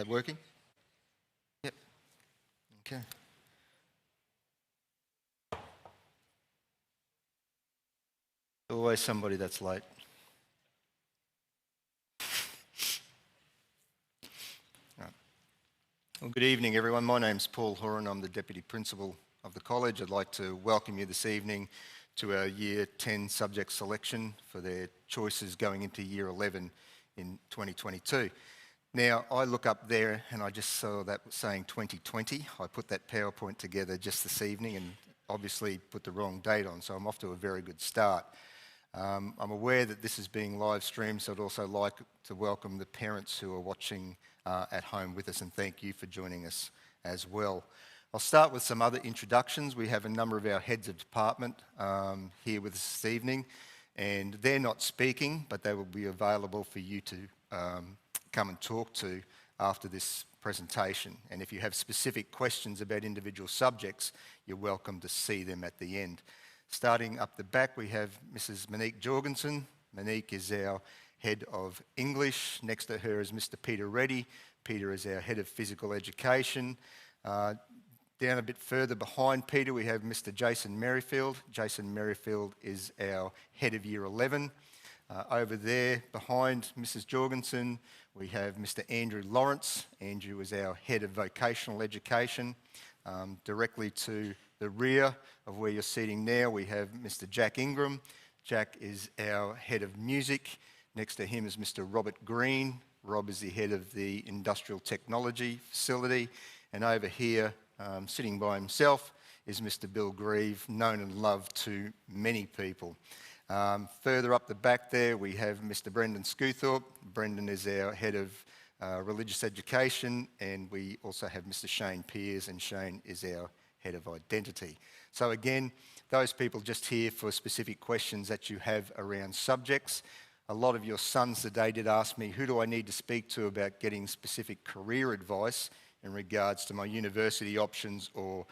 That working? Yep. Okay. Always somebody that's late. Right. Well, good evening, everyone. My name's Paul Horan. I'm the Deputy Principal of the College. I'd like to welcome you this evening to our Year 10 subject selection for their choices going into Year 11 in 2022. Now, I look up there and I just saw that saying 2020. I put that PowerPoint together just this evening and obviously put the wrong date on, so I'm off to a very good start. I'm aware that this is being live streamed, so I'd also like to welcome the parents who are watching at home with us, and thank you for joining us as well. I'll start with some other introductions. We have a number of our heads of department here with us this evening, and they're not speaking, but they will be available for you to come and talk to after this presentation. And if you have specific questions about individual subjects, you're welcome to see them at the end. Starting up the back, we have Mrs. Monique Jorgensen. Monique is our head of English. Next to her is Mr. Peter Reddy. Peter is our head of physical education. Down a bit further behind Peter, we have Mr. Jason Merrifield. Jason Merrifield is our head of Year 11. Over there, behind Mrs. Jorgensen, we have Mr. Andrew Lawrence. Andrew is our head of vocational education. Directly to the rear of where you're sitting now, we have Mr. Jack Ingram. Jack is our head of music. Next to him is Mr. Robert Green. Rob is the head of the industrial technology facility. And over here, sitting by himself, is Mr. Bill Grieve, known and loved to many people. Further up the back there, we have Mr. Brendan Scoothorpe. Brendan is our head of religious education, and we also have Mr. Shane Pears, and Shane is our head of identity. So again, those people just here for specific questions that you have around subjects. A lot of your sons today did ask me, who do I need to speak to about getting specific career advice in regards to my university options or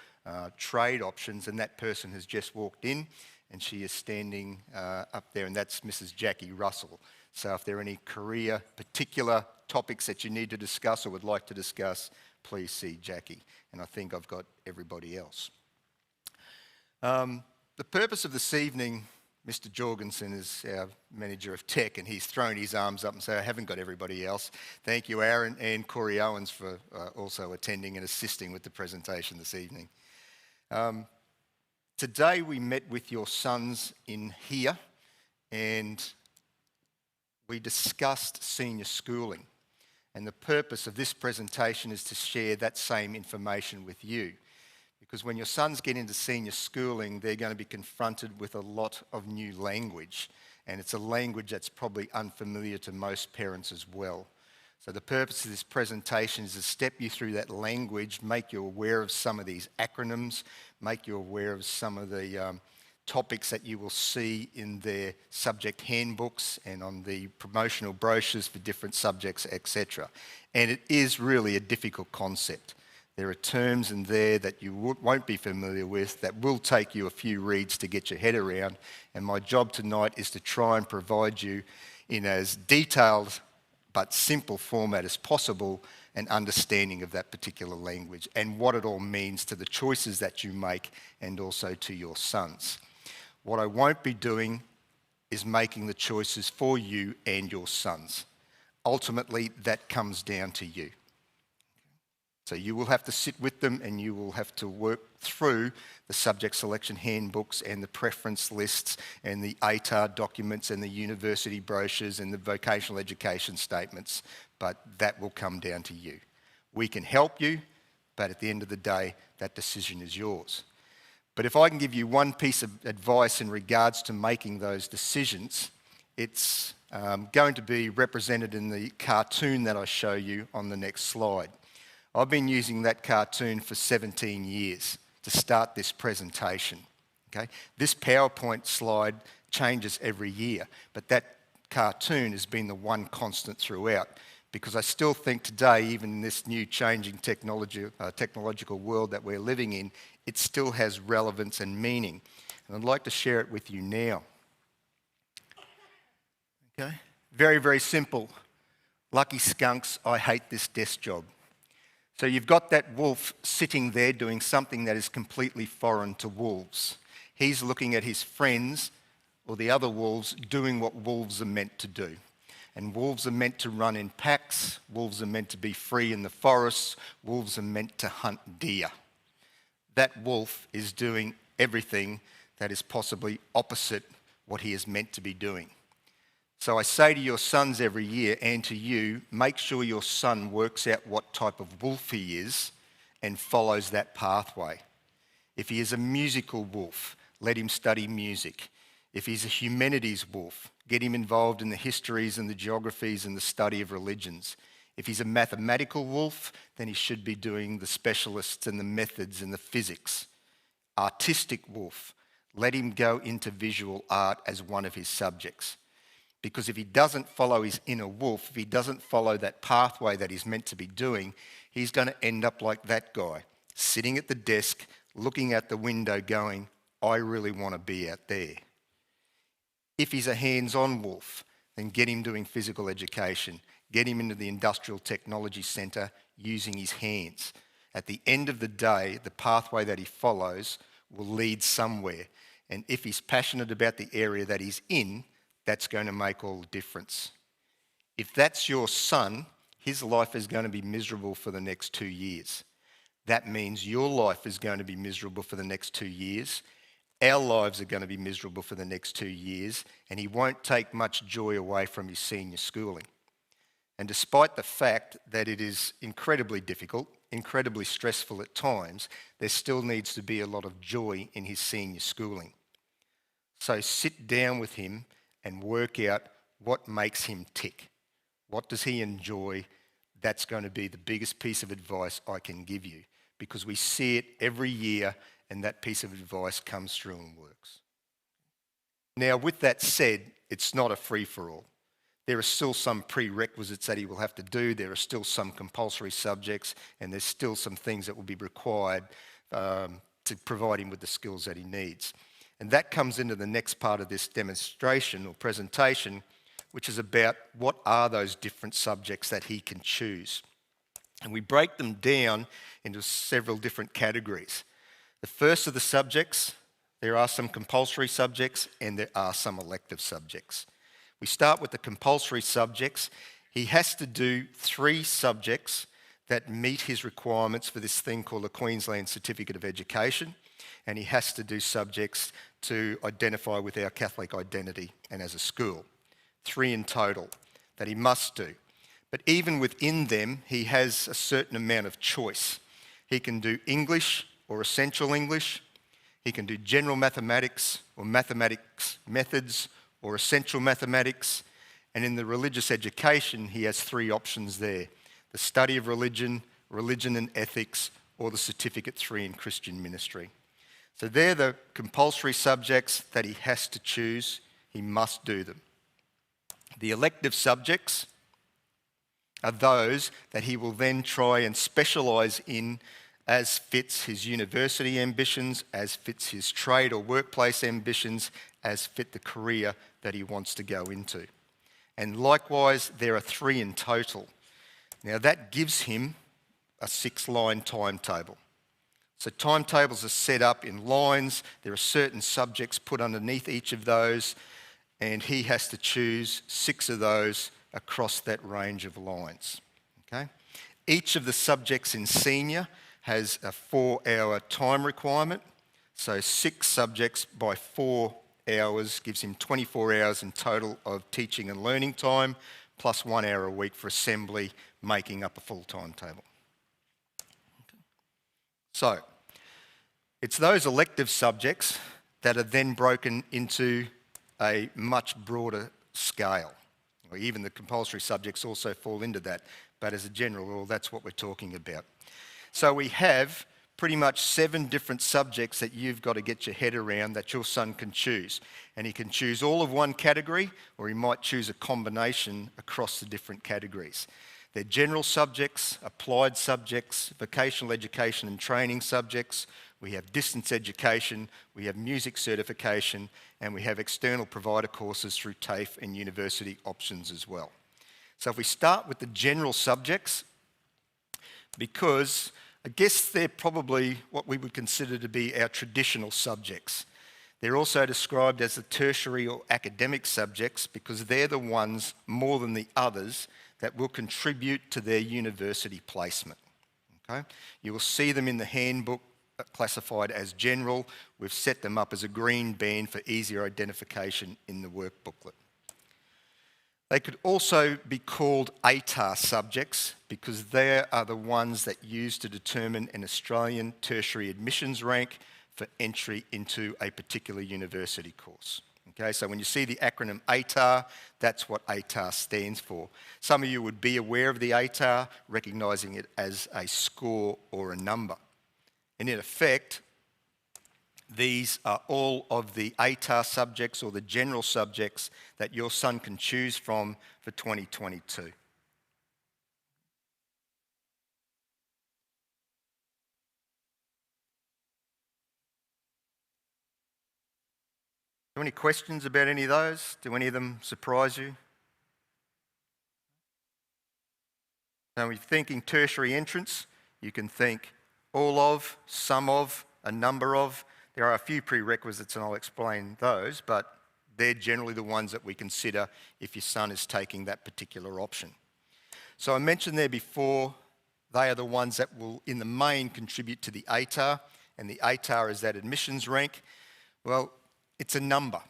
trade options, and that person has just walked in. And she is standing up there, and that's Mrs. Jackie Russell. So if there are any career particular topics that you need to discuss or would like to discuss, please see Jackie. And I think I've got everybody else. The purpose of this evening, Mr. Jorgensen is our Manager of Tech, and he's thrown his arms up and said, I haven't got everybody else. Thank you, Aaron and Corey Owens, for also attending and assisting with the presentation this evening. Today we met with your sons in here and we discussed senior schooling, and the purpose of this presentation is to share that same information with you, because when your sons get into senior schooling, they're going to be confronted with a lot of new language, and it's a language that's probably unfamiliar to most parents as well. So the purpose of this presentation is to step you through that language, make you aware of some of these acronyms, make you aware of some of the topics that you will see in their subject handbooks and on the promotional brochures for different subjects, etc. And it is really a difficult concept. There are terms in there that you won't be familiar with that will take you a few reads to get your head around, and my job tonight is to try and provide you in as detailed but simple format as possible an understanding of that particular language and what it all means to the choices that you make and also to your sons. What I won't be doing is making the choices for you and your sons. Ultimately, that comes down to you. So you will have to sit with them and you will have to work through the subject selection handbooks and the preference lists and the ATAR documents and the university brochures and the vocational education statements, but that will come down to you. We can help you, but at the end of the day, that decision is yours. But if I can give you one piece of advice in regards to making those decisions, it's going to be represented in the cartoon that I show you on the next slide. I've been using that cartoon for 17 years to start this presentation. Okay? This PowerPoint slide changes every year, but that cartoon has been the one constant throughout, because I still think today, even in this new changing technological world that we're living in, it still has relevance and meaning. And I'd like to share it with you now. Okay? Very, very simple. Lucky skunks, I hate this desk job. So you've got that wolf sitting there doing something that is completely foreign to wolves. He's looking at his friends or the other wolves doing what wolves are meant to do. And wolves are meant to run in packs, wolves are meant to be free in the forests, wolves are meant to hunt deer. That wolf is doing everything that is possibly opposite what he is meant to be doing. So I say to your sons every year and to you, make sure your son works out what type of wolf he is and follows that pathway. If he is a musical wolf, let him study music. If he's a humanities wolf, get him involved in the histories and the geographies and the study of religions. If he's a mathematical wolf, then he should be doing the specialists and the methods and the physics. Artistic wolf, let him go into visual art as one of his subjects. Because if he doesn't follow his inner wolf, if he doesn't follow that pathway that he's meant to be doing, he's going to end up like that guy, sitting at the desk, looking at the window going, I really want to be out there. If he's a hands-on wolf, then get him doing physical education. Get him into the Industrial Technology Centre using his hands. At the end of the day, the pathway that he follows will lead somewhere. And if he's passionate about the area that he's in, that's going to make all the difference. If that's your son, his life is going to be miserable for the next 2 years. That means your life is going to be miserable for the next 2 years. Our lives are going to be miserable for the next 2 years, and he won't take much joy away from his senior schooling. And despite the fact that it is incredibly difficult, incredibly stressful at times, there still needs to be a lot of joy in his senior schooling. So sit down with him and work out what makes him tick. What does he enjoy? That's going to be the biggest piece of advice I can give you, because we see it every year and that piece of advice comes through and works. Now, with that said, it's not a free-for-all. There are still some prerequisites that he will have to do. There are still some compulsory subjects, and there's still some things that will be required to provide him with the skills that he needs. And that comes into the next part of this demonstration or presentation, which is about what are those different subjects that he can choose. And we break them down into several different categories. The first of the subjects, there are some compulsory subjects and there are some elective subjects. We start with the compulsory subjects. He has to do 3 subjects that meet his requirements for this thing called the Queensland Certificate of Education, and he has to do subjects to identify with our Catholic identity and as a school. 3 in total that he must do. But even within them, he has a certain amount of choice. He can do English or Essential English. He can do General Mathematics or Mathematics Methods or Essential Mathematics. And in the religious education, he has 3 options there. The Study of Religion, Religion and Ethics, or the Certificate 3 in Christian Ministry. So they're the compulsory subjects that he has to choose. He must do them. The elective subjects are those that he will then try and specialise in as fits his university ambitions, as fits his trade or workplace ambitions, as fit the career that he wants to go into. And likewise, there are 3 in total. Now that gives him a 6-line timetable. So timetables are set up in lines. There are certain subjects put underneath each of those, and he has to choose 6 of those across that range of lines. Okay? Each of the subjects in senior has a 4-hour time requirement. So 6 subjects by 4 hours gives him 24 hours in total of teaching and learning time, plus 1 hour a week for assembly, making up a full timetable. So it's those elective subjects that are then broken into a much broader scale. Or even the compulsory subjects also fall into that, but as a general rule, that's what we're talking about. So we have pretty much 7 different subjects that you've got to get your head around that your son can choose. And he can choose all of one category, or he might choose a combination across the different categories. They're general subjects, applied subjects, vocational education and training subjects. We have distance education, we have music certification, and we have external provider courses through TAFE and university options as well. So if we start with the general subjects, because I guess they're probably what we would consider to be our traditional subjects. They're also described as the tertiary or academic subjects because they're the ones more than the others that will contribute to their university placement. Okay? You will see them in the handbook classified as general. We've set them up as a green band for easier identification in the work booklet. They could also be called ATAR subjects because they are the ones that used to determine an Australian tertiary admissions rank for entry into a particular university course. Okay, so when you see the acronym ATAR, that's what ATAR stands for. Some of you would be aware of the ATAR, recognising it as a score or a number. And in effect, these are all of the ATAR subjects or the general subjects that your son can choose from for 2022. Are there any questions about any of those? Do any of them surprise you? Now, when you're thinking tertiary entrance, you can think all of, some of, a number of. There are a few prerequisites and I'll explain those, but they're generally the ones that we consider if your son is taking that particular option. So I mentioned there before, they are the ones that will in the main contribute to the ATAR, and the ATAR is that admissions rank. Well, it's a number,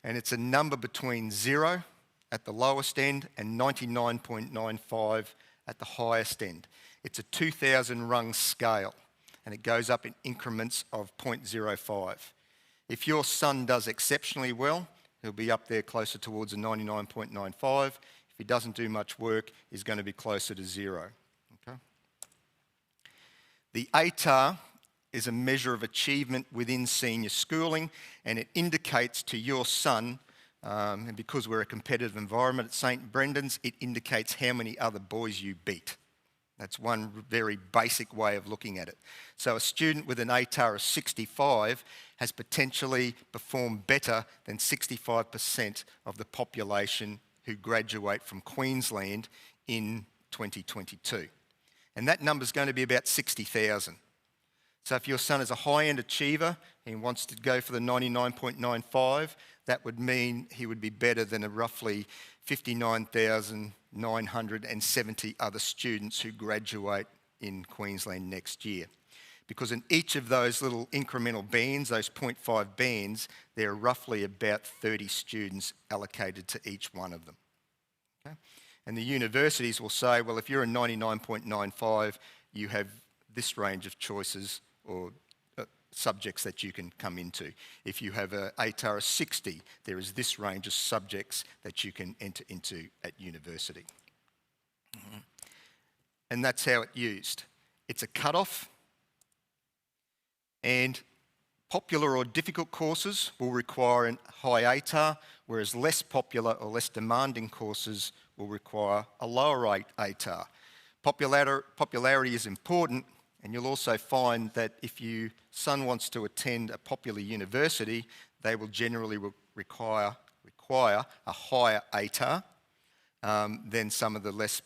and it's a number between 0 at the lowest end and 99.95 at the highest end. It's a 2,000 rung scale, and it goes up in increments of 0.05. If your son does exceptionally well, he'll be up there closer towards a 99.95. If he doesn't do much work, he's going to be closer to 0. Okay? The ATAR is a measure of achievement within senior schooling, and it indicates to your son, and because we're a competitive environment at St Brendan's, it indicates how many other boys you beat. That's one very basic way of looking at it. So a student with an ATAR of 65 has potentially performed better than 65% of the population who graduate from Queensland in 2022. And that number is going to be about 60,000. So if your son is a high-end achiever and wants to go for the 99.95, that would mean he would be better than a roughly 59,970 other students who graduate in Queensland next year. Because in each of those little incremental bands, those 0.5 bands, there are roughly about 30 students allocated to each one of them. Okay? And the universities will say, well, if you're a 99.95, you have this range of choices or subjects that you can come into. If you have an ATAR of 60, there is this range of subjects that you can enter into at university. And that's how it's used. It's a cutoff, and popular or difficult courses will require a high ATAR, whereas less popular or less demanding courses will require a lower ATAR. Popularity is important, and you'll also find that if your son wants to attend a popular university, they will generally require a higher ATAR than some of the less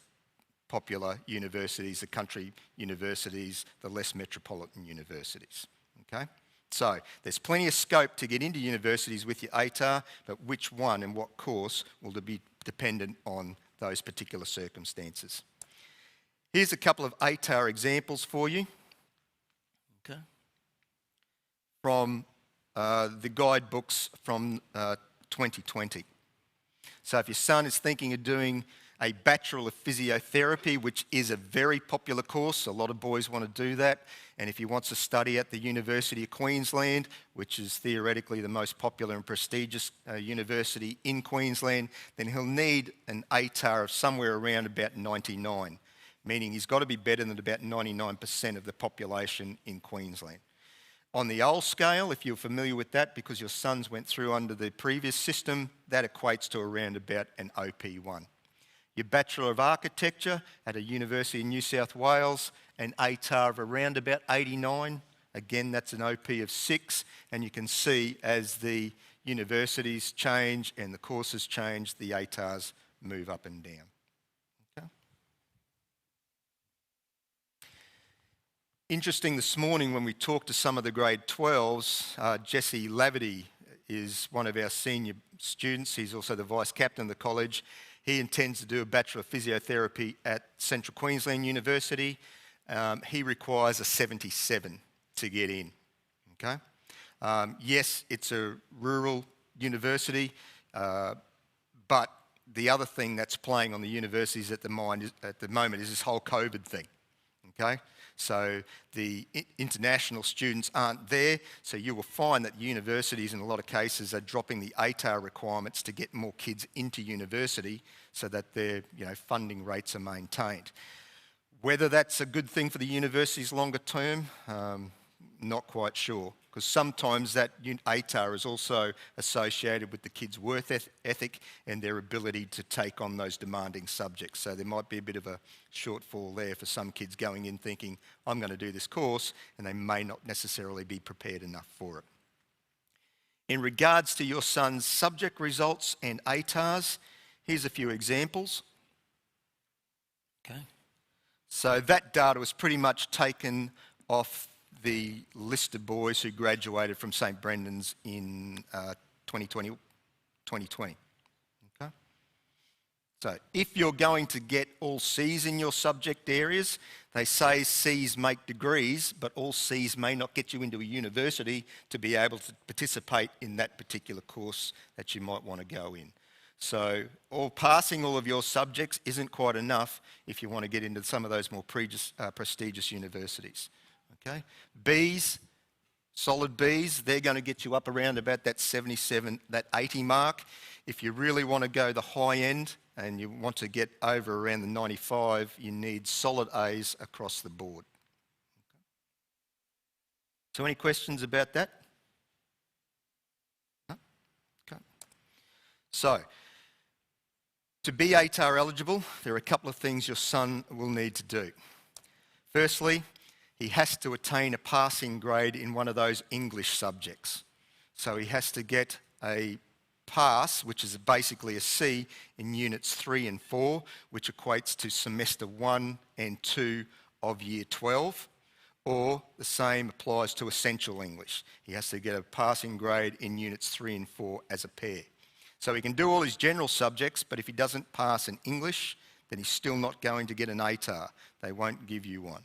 popular universities, the country universities, the less metropolitan universities. Okay? So there's plenty of scope to get into universities with your ATAR, but which one and what course will be dependent on those particular circumstances. Here's a couple of ATAR examples for you. Okay. From the guidebooks from 2020. So if your son is thinking of doing a Bachelor of Physiotherapy, which is a very popular course, a lot of boys want to do that, and if he wants to study at the University of Queensland, which is theoretically the most popular and prestigious university in Queensland, then he'll need an ATAR of somewhere around about 99, meaning he's got to be better than about 99% of the population in Queensland. On the old scale, if you're familiar with that, because your sons went through under the previous system, that equates to around about an OP1. Your Bachelor of Architecture at a university in New South Wales, an ATAR of around about 89. Again, that's an OP of 6, and you can see as the universities change and the courses change, the ATARs move up and down. Okay? Interesting this morning when we talked to some of the grade 12s, Jesse Laverty is one of our senior students. He's also the vice captain of the college. He intends to do a Bachelor of Physiotherapy at Central Queensland University. He requires a 77 to get in. Okay? Yes, it's a rural university, but the other thing that's playing on the universities at the moment is this whole COVID thing. Okay? So the international students aren't there, so you will find that universities in a lot of cases are dropping the ATAR requirements to get more kids into university so that their funding rates are maintained. Whether that's a good thing for the universities longer term, not quite sure, because sometimes that ATAR is also associated with the kids' work ethic and their ability to take on those demanding subjects. So there might be a bit of a shortfall there for some kids going in thinking, I'm going to do this course, and they may not necessarily be prepared enough for it. In regards to your son's subject results and ATARs, here's a few examples. Okay. So that data was pretty much taken off the list of boys who graduated from St Brendan's in 2020. Okay? So if you're going to get all C's in your subject areas, they say C's make degrees, but all C's may not get you into a university to be able to participate in that particular course that you might want to go in. So passing all of your subjects isn't quite enough if you want to get into some of those more prestigious universities. Okay? B's, solid B's, they're going to get you up around about that 77, that 80 mark. If you really want to go the high end and you want to get over around the 95, you need solid A's across the board. Okay. So any questions about that? No? Okay. So, to be ATAR eligible, there are a couple of things your son will need to do. Firstly, he has to attain a passing grade in one of those English subjects. So he has to get a pass, which is basically a C, in units 3 and 4, which equates to semester 1 and 2 of year 12, or the same applies to essential English. He has to get a passing grade in units 3 and 4 as a pair. So he can do all his general subjects, but if he doesn't pass in English, then he's still not going to get an ATAR. They won't give you one.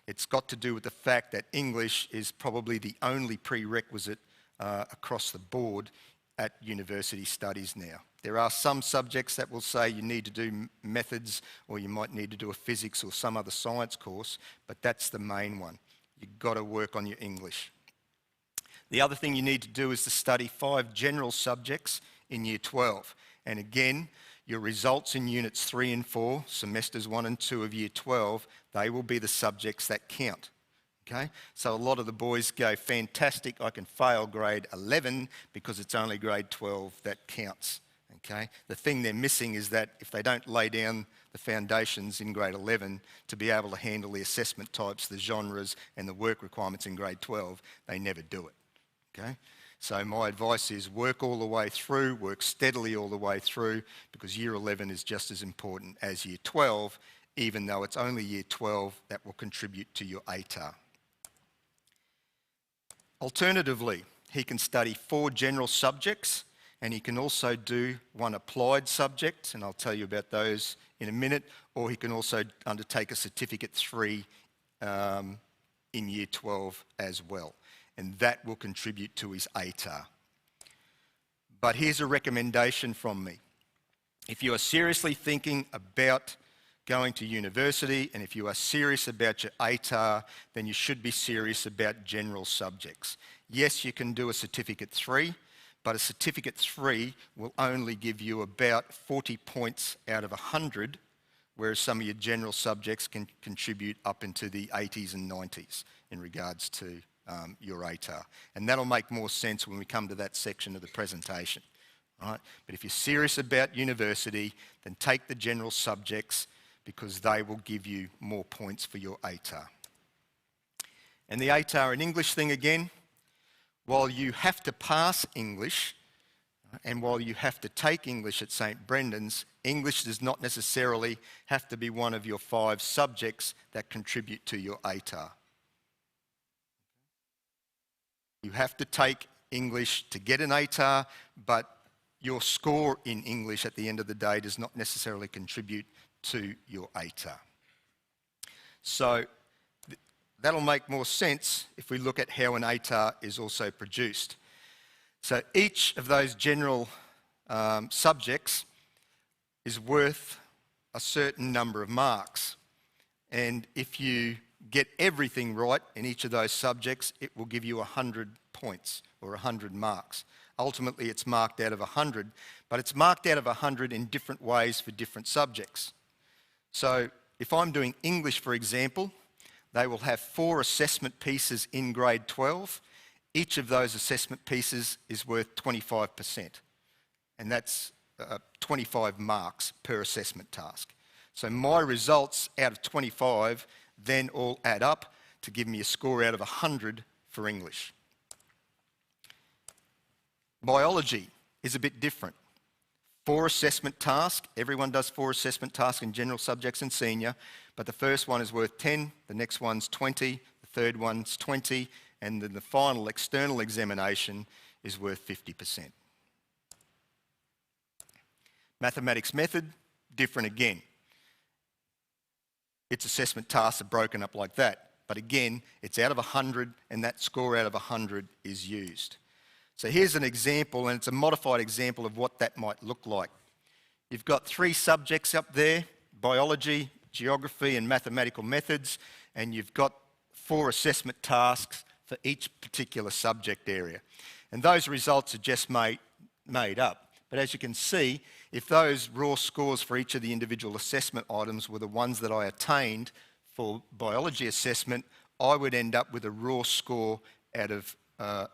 It's got to do with the fact that English is probably the only prerequisite across the board at university studies now. There are some subjects that will say you need to do methods, or you might need to do a physics or some other science course, but that's the main one. You've got to work on your English. The other thing you need to do is to study 5 general subjects in year 12. And again, your results in units 3 and 4, semesters 1 and 2 of year 12, they will be the subjects that count. Okay? So a lot of the boys go, fantastic, I can fail grade 11 because it's only grade 12 that counts. Okay? The thing they're missing is that if they don't lay down the foundations in grade 11 to be able to handle the assessment types, the genres and the work requirements in grade 12, they never do it. Okay? So my advice is work all the way through, work steadily all the way through, because year 11 is just as important as year 12, even though it's only year 12 that will contribute to your ATAR. Alternatively, he can study 4 general subjects, and he can also do 1 applied subject, and I'll tell you about those in a minute, or he can also undertake a certificate 3 in year 12 as well. And that will contribute to his ATAR. But here's a recommendation from me. If you are seriously thinking about going to university, and if you are serious about your ATAR, then you should be serious about general subjects. Yes, you can do a certificate 3, but a certificate 3 will only give you about 40 points out of 100, whereas some of your general subjects can contribute up into the 80s and 90s in regards to your ATAR. And that'll make more sense when we come to that section of the presentation. Right? But if you're serious about university, then take the general subjects because they will give you more points for your ATAR. And the ATAR in English thing again, while you have to pass English, And while you have to take English at St Brendan's, English does not necessarily have to be one of your 5 subjects that contribute to your ATAR. You have to take English to get an ATAR, but your score in English at the end of the day does not necessarily contribute to your ATAR. So that'll make more sense if we look at how an ATAR is also produced. So each of those general subjects is worth a certain number of marks. And if you get everything right in each of those subjects, it will give you 100 points or 100 marks. Ultimately, it's marked out of 100, but it's marked out of 100 in different ways for different subjects. So if I'm doing English, for example, they will have 4 assessment pieces in grade 12. Each of those assessment pieces is worth 25%, and that's 25 marks per assessment task. So my results out of 25 then all add up to give me a score out of 100 for English. Biology is a bit different. 4 assessment tasks. Everyone does 4 assessment tasks in general subjects and senior, but the first one is worth 10, the next one's 20, the third one's 20, and then the final external examination is worth 50%. Mathematics method, different again. Its assessment tasks are broken up like that, but again, it's out of 100, and that score out of 100 is used. So here's an example, and it's a modified example of what that might look like. You've got 3 subjects up there, biology, geography, and mathematical methods, and you've got 4 assessment tasks for each particular subject area. And those results are just made up. But as you can see, if those raw scores for each of the individual assessment items were the ones that I attained for biology assessment, I would end up with a raw score out of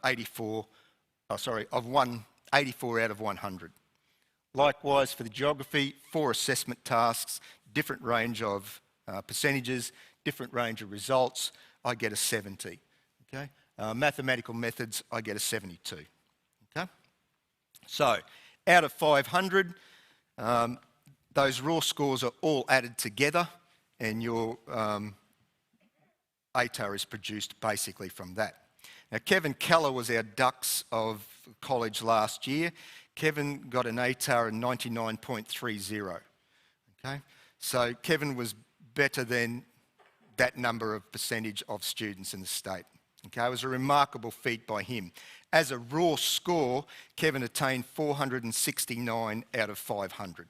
84 out of 100. Likewise, for the geography, 4 assessment tasks, different range of percentages, different range of results, I get a 70. Okay? Mathematical methods, I get a 72. Okay? So, out of 500, those raw scores are all added together, and your ATAR is produced basically from that. Now, Kevin Keller was our Dux of college last year. Kevin got an ATAR in 99.30. Okay? So Kevin was better than that number of percentage of students in the state. Okay? It was a remarkable feat by him. As a raw score, Kevin attained 469 out of 500.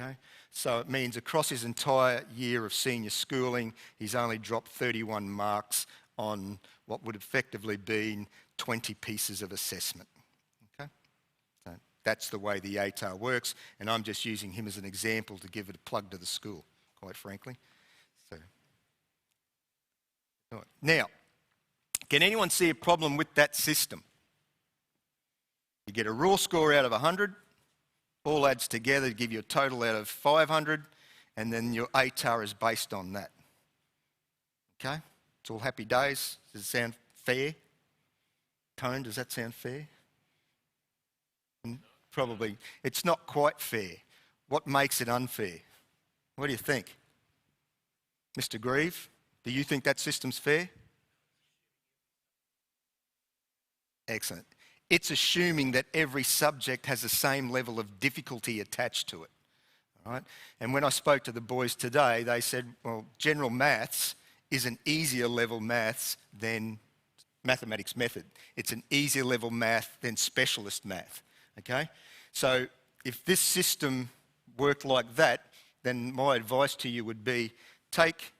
Okay? So it means across his entire year of senior schooling, he's only dropped 31 marks on what would effectively be 20 pieces of assessment. Okay? So that's the way the ATAR works, and I'm just using him as an example to give it a plug to the school, quite frankly. So, right. Now, can anyone see a problem with that system? You get a raw score out of 100, all adds together to give you a total out of 500, and then your ATAR is based on that. Okay? It's all happy days. Does it sound fair? Tone, does that sound fair? Probably. It's not quite fair. What makes it unfair? What do you think? Mr. Grieve, do you think that system's fair? Excellent. It's assuming that every subject has the same level of difficulty attached to it. All right? And when I spoke to the boys today, they said, well, general maths is an easier level maths than mathematics method. It's an easier level math than specialist math, okay? So if this system worked like that, then my advice to you would be take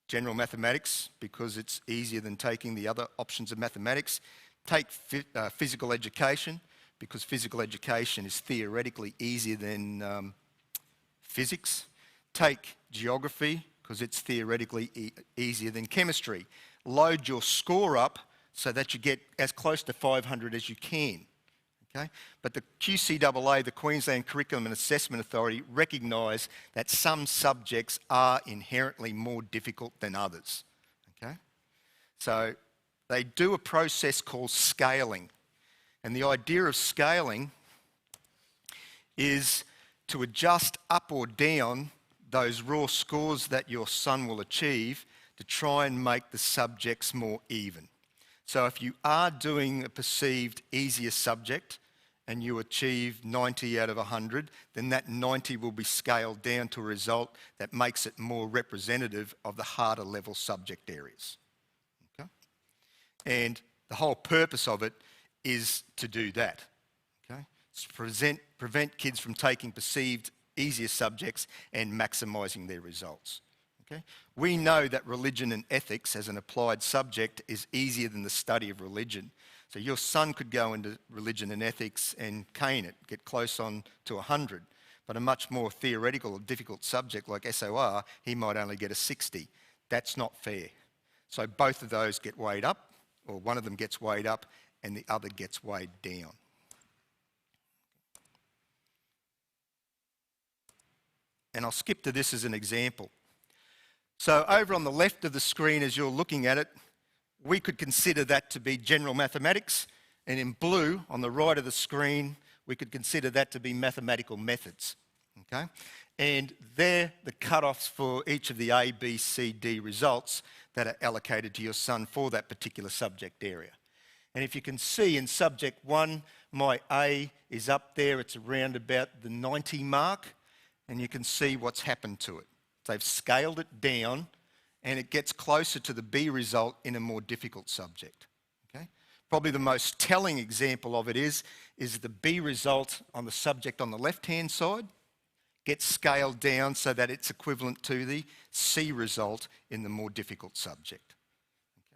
general mathematics because it's easier than taking the other options of mathematics. Take physical education because physical education is theoretically easier than physics. Take geography because it's theoretically easier than chemistry. Load your score up so that you get as close to 500 as you can. Okay? But the QCAA, the Queensland Curriculum and Assessment Authority, recognise that some subjects are inherently more difficult than others. Okay? So they do a process called scaling. And the idea of scaling is to adjust up or down those raw scores that your son will achieve to try and make the subjects more even. So if you are doing a perceived easier subject and you achieve 90 out of 100, then that 90 will be scaled down to a result that makes it more representative of the harder level subject areas. Okay? And the whole purpose of it is to do that. Okay? It's to prevent kids from taking perceived easier subjects and maximising their results. Okay? We know that religion and ethics as an applied subject is easier than the study of religion. So your son could go into religion and ethics and cane it, get close on to 100. But a much more theoretical or difficult subject like SOR, he might only get a 60. That's not fair. So both of those get weighed up, or one of them gets weighed up and the other gets weighed down. And I'll skip to this as an example. So over on the left of the screen as you're looking at it, we could consider that to be general mathematics, and in blue on the right of the screen, we could consider that to be mathematical methods. Okay? And they're the cut-offs for each of the A, B, C, D results that are allocated to your son for that particular subject area. And if you can see in subject 1, my A is up there, it's around about the 90 mark, and you can see what's happened to it. They've scaled it down and it gets closer to the B result in a more difficult subject. Okay? Probably the most telling example of it is the B result on the subject on the left-hand side gets scaled down so that it's equivalent to the C result in the more difficult subject.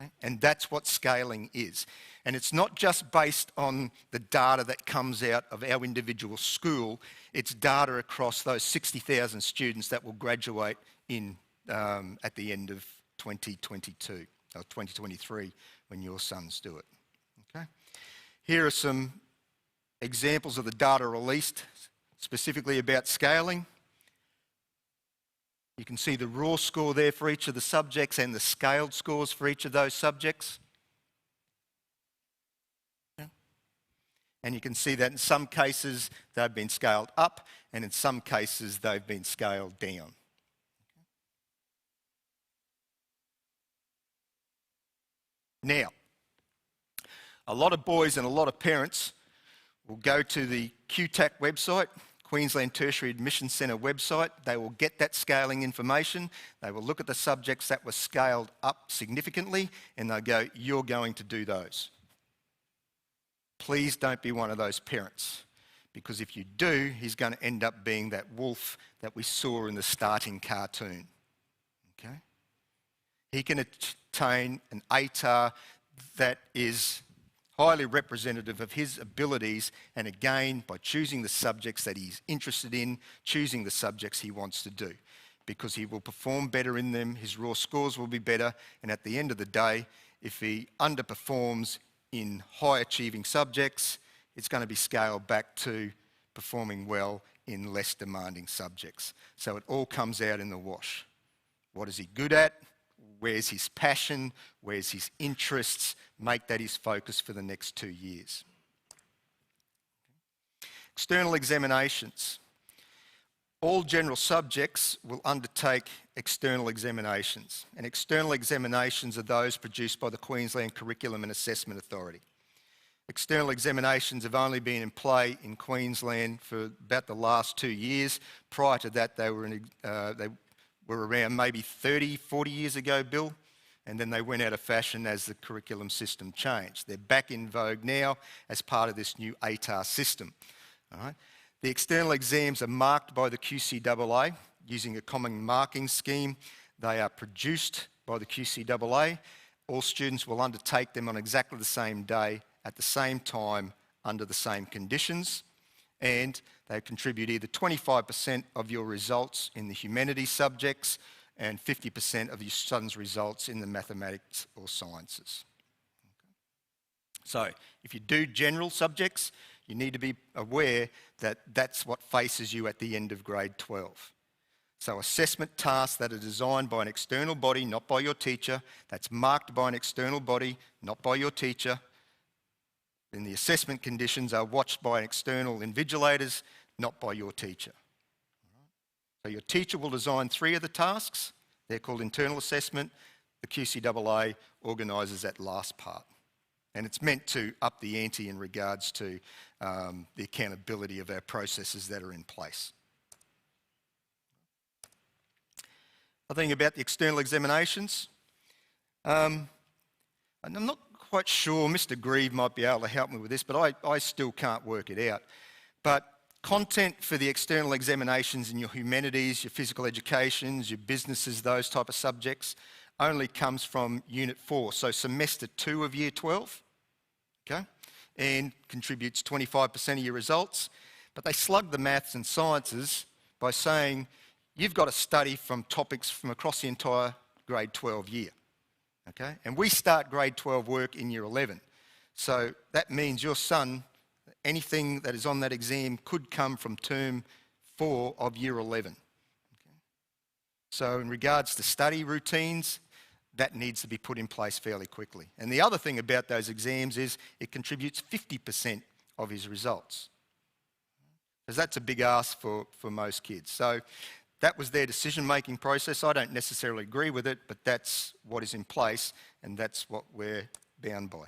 Okay? And that's what scaling is. And it's not just based on the data that comes out of our individual school, it's data across those 60,000 students that will graduate in at the end of 2022 or 2023 when your sons do it. Okay? Here are some examples of the data released specifically about scaling. You can see the raw score there for each of the subjects and the scaled scores for each of those subjects. And you can see that in some cases they've been scaled up and in some cases they've been scaled down. Now, a lot of boys and a lot of parents will go to the QTAC website, Queensland Tertiary Admission Centre website. They will get that scaling information. They will look at the subjects that were scaled up significantly and they'll go, you're going to do those. Please don't be one of those parents, because if you do, he's going to end up being that wolf that we saw in the starting cartoon. Okay? He can attain an ATAR that is highly representative of his abilities, and again, by choosing the subjects that he's interested in, choosing the subjects he wants to do, because he will perform better in them, his raw scores will be better, and at the end of the day, if he underperforms in high achieving subjects, it's going to be scaled back to performing well in less demanding subjects. So it all comes out in the wash. What is he good at? Where's his passion? Where's his interests? Make that his focus for the next 2 years. External examinations. All general subjects will undertake external examinations, and external examinations are those produced by the Queensland Curriculum and Assessment Authority. External examinations have only been in play in Queensland for about the last 2 years. Prior to that, they were around maybe 30, 40 years ago, Bill, and then they went out of fashion as the curriculum system changed. They're back in vogue now as part of this new ATAR system. All right? The external exams are marked by the QCAA using a common marking scheme. They are produced by the QCAA. All students will undertake them on exactly the same day, at the same time, under the same conditions. And they contribute either 25% of your results in the humanities subjects and 50% of your son's results in the mathematics or sciences. Okay. So if you do general subjects, you need to be aware that that's what faces you at the end of grade 12. So assessment tasks that are designed by an external body, not by your teacher, that's marked by an external body, not by your teacher, Then the assessment conditions are watched by external invigilators, not by your teacher. So your teacher will design 3 of the tasks. They're called internal assessment. The QCAA organises that last part. And it's meant to up the ante in regards to the accountability of our processes that are in place. I think about the external examinations. And I'm not quite sure, Mr. Grieve might be able to help me with this, but I still can't work it out. But content for the external examinations in your humanities, your physical educations, your businesses, those type of subjects, only comes from Unit 4, so Semester 2 of Year 12, okay, and contributes 25% of your results. But they slug the maths and sciences by saying you've got to study from topics from across the entire Grade 12 year, okay? And we start Grade 12 work in Year 11. So that means your son, anything that is on that exam could come from Term 4 of Year 11. Okay? So in regards to study routines, that needs to be put in place fairly quickly. And the other thing about those exams is it contributes 50% of his results. Because that's a big ask for most kids. So that was their decision-making process. I don't necessarily agree with it, but that's what is in place, and that's what we're bound by.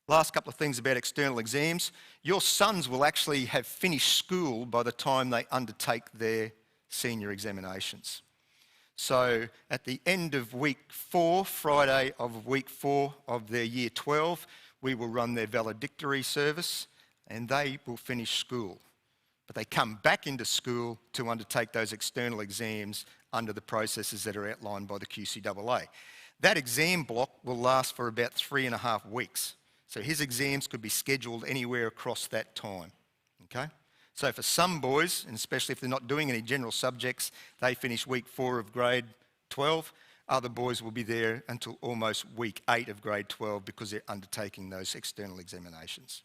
Last couple of things about external exams. Your sons will actually have finished school by the time they undertake their senior examinations. So at the end of week 4, Friday of week 4 of their Year 12, we will run their valedictory service and they will finish school. But they come back into school to undertake those external exams under the processes that are outlined by the QCAA. That exam block will last for about 3.5 weeks. So his exams could be scheduled anywhere across that time, okay? So for some boys, and especially if they're not doing any general subjects, they finish week 4 of grade 12. Other boys will be there until almost week 8 of grade 12 because they're undertaking those external examinations.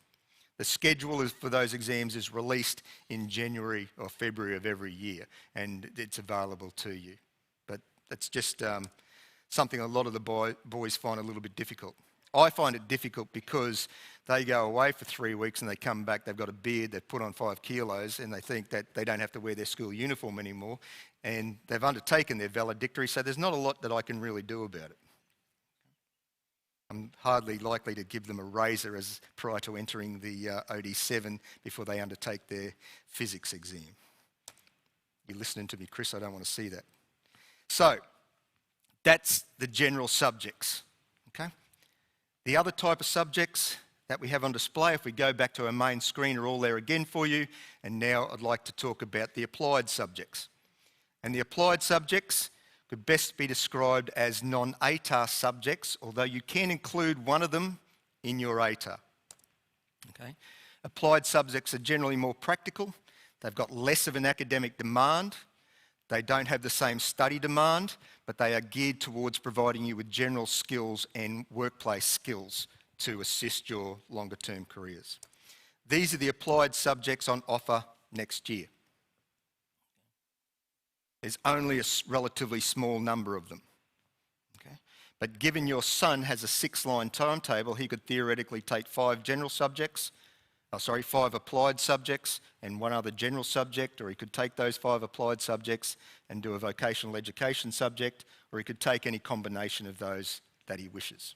The schedule for those exams is released in January or February of every year, and it's available to you. But that's just something a lot of the boys find a little bit difficult. I find it difficult because they go away for 3 weeks and they come back, they've got a beard, they've put on 5 kilos and they think that they don't have to wear their school uniform anymore, and they've undertaken their valedictory, so there's not a lot that I can really do about it. I'm hardly likely to give them a razor as prior to entering the OD7 before they undertake their physics exam. You're listening to me, Chris, I don't want to see that. So, that's the general subjects, okay? The other type of subjects that we have on display, if we go back to our main screen, are all there again for you. And now I'd like to talk about the applied subjects. And the applied subjects could best be described as non-ATAR subjects, although you can include one of them in your ATAR. Okay? Applied subjects are generally more practical. They've got less of an academic demand. They don't have the same study demand, but they are geared towards providing you with general skills and workplace skills to assist your longer term careers. These are the applied subjects on offer next year. There's only a relatively small number of them. Okay? But given your son has a 6-line timetable, he could theoretically take 5 general subjects, 5 applied subjects and 1 other general subject, or he could take those 5 applied subjects and do a vocational education subject, or he could take any combination of those that he wishes.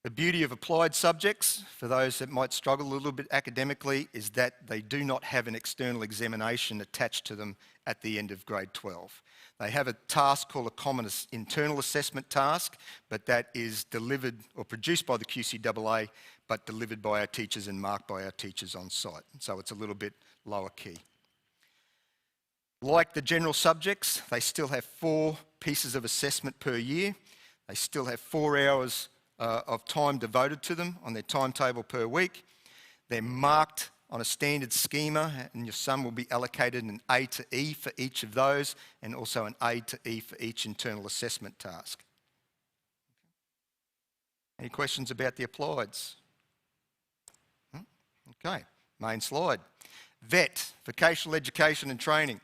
The beauty of applied subjects, for those that might struggle a little bit academically, is that they do not have an external examination attached to them at the end of grade 12. They have a task called a common internal assessment task, but that is delivered or produced by the QCAA, but delivered by our teachers and marked by our teachers on site. So it's a little bit lower key. Like the general subjects, they still have 4 pieces of assessment per year. They still have 4 hours of time devoted to them on their timetable per week. They're marked on a standard schema, and your son will be allocated an A to E for each of those, and also an A to E for each internal assessment task. Any questions about the applieds? Okay, main slide. VET, Vocational Education and Training.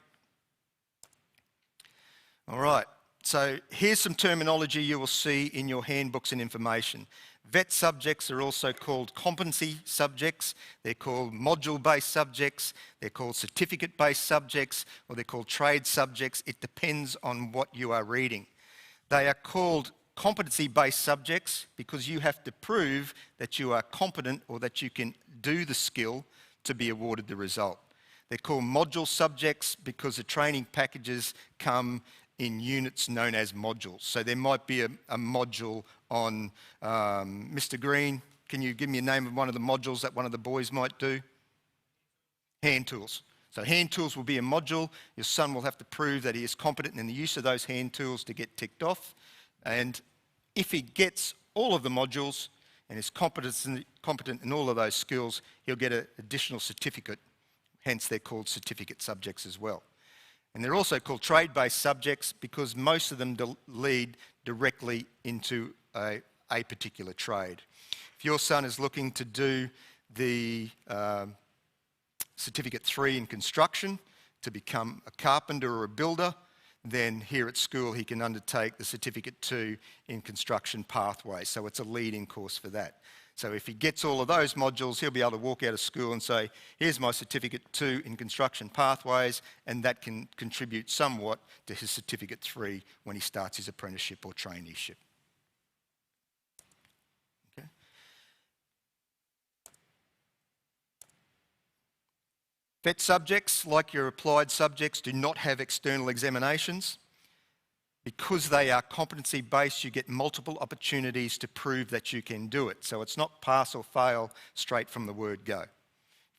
All right, So here's some terminology you will see in your handbooks and information. VET subjects are also called competency subjects, they're called module-based subjects, they're called certificate-based subjects, or they're called trade subjects. It depends on what you are reading. They are called competency-based subjects because you have to prove that you are competent or that you can do the skill to be awarded the result. They're called module subjects because the training packages come in units known as modules. So there might be a module on, Mr. Green, can you give me a name of one of the modules that one of the boys might do? Hand tools. So hand tools will be a module. Your son will have to prove that he is competent in the use of those hand tools to get ticked off. And if he gets all of the modules and is competent in all of those skills, he'll get an additional certificate. Hence, they're called certificate subjects as well. And they're also called trade-based subjects because most of them lead directly into a particular trade. If your son is looking to do the Certificate 3 in construction to become a carpenter or a builder, then here at school he can undertake the Certificate 2 in construction pathway. So it's a leading course for that. So if he gets all of those modules, he'll be able to walk out of school and say, here's my Certificate 2 in construction pathways, and that can contribute somewhat to his Certificate 3 when he starts his apprenticeship or traineeship. Okay. VET subjects, like your applied subjects, do not have external examinations. Because they are competency-based, you get multiple opportunities to prove that you can do it. So it's not pass or fail straight from the word go.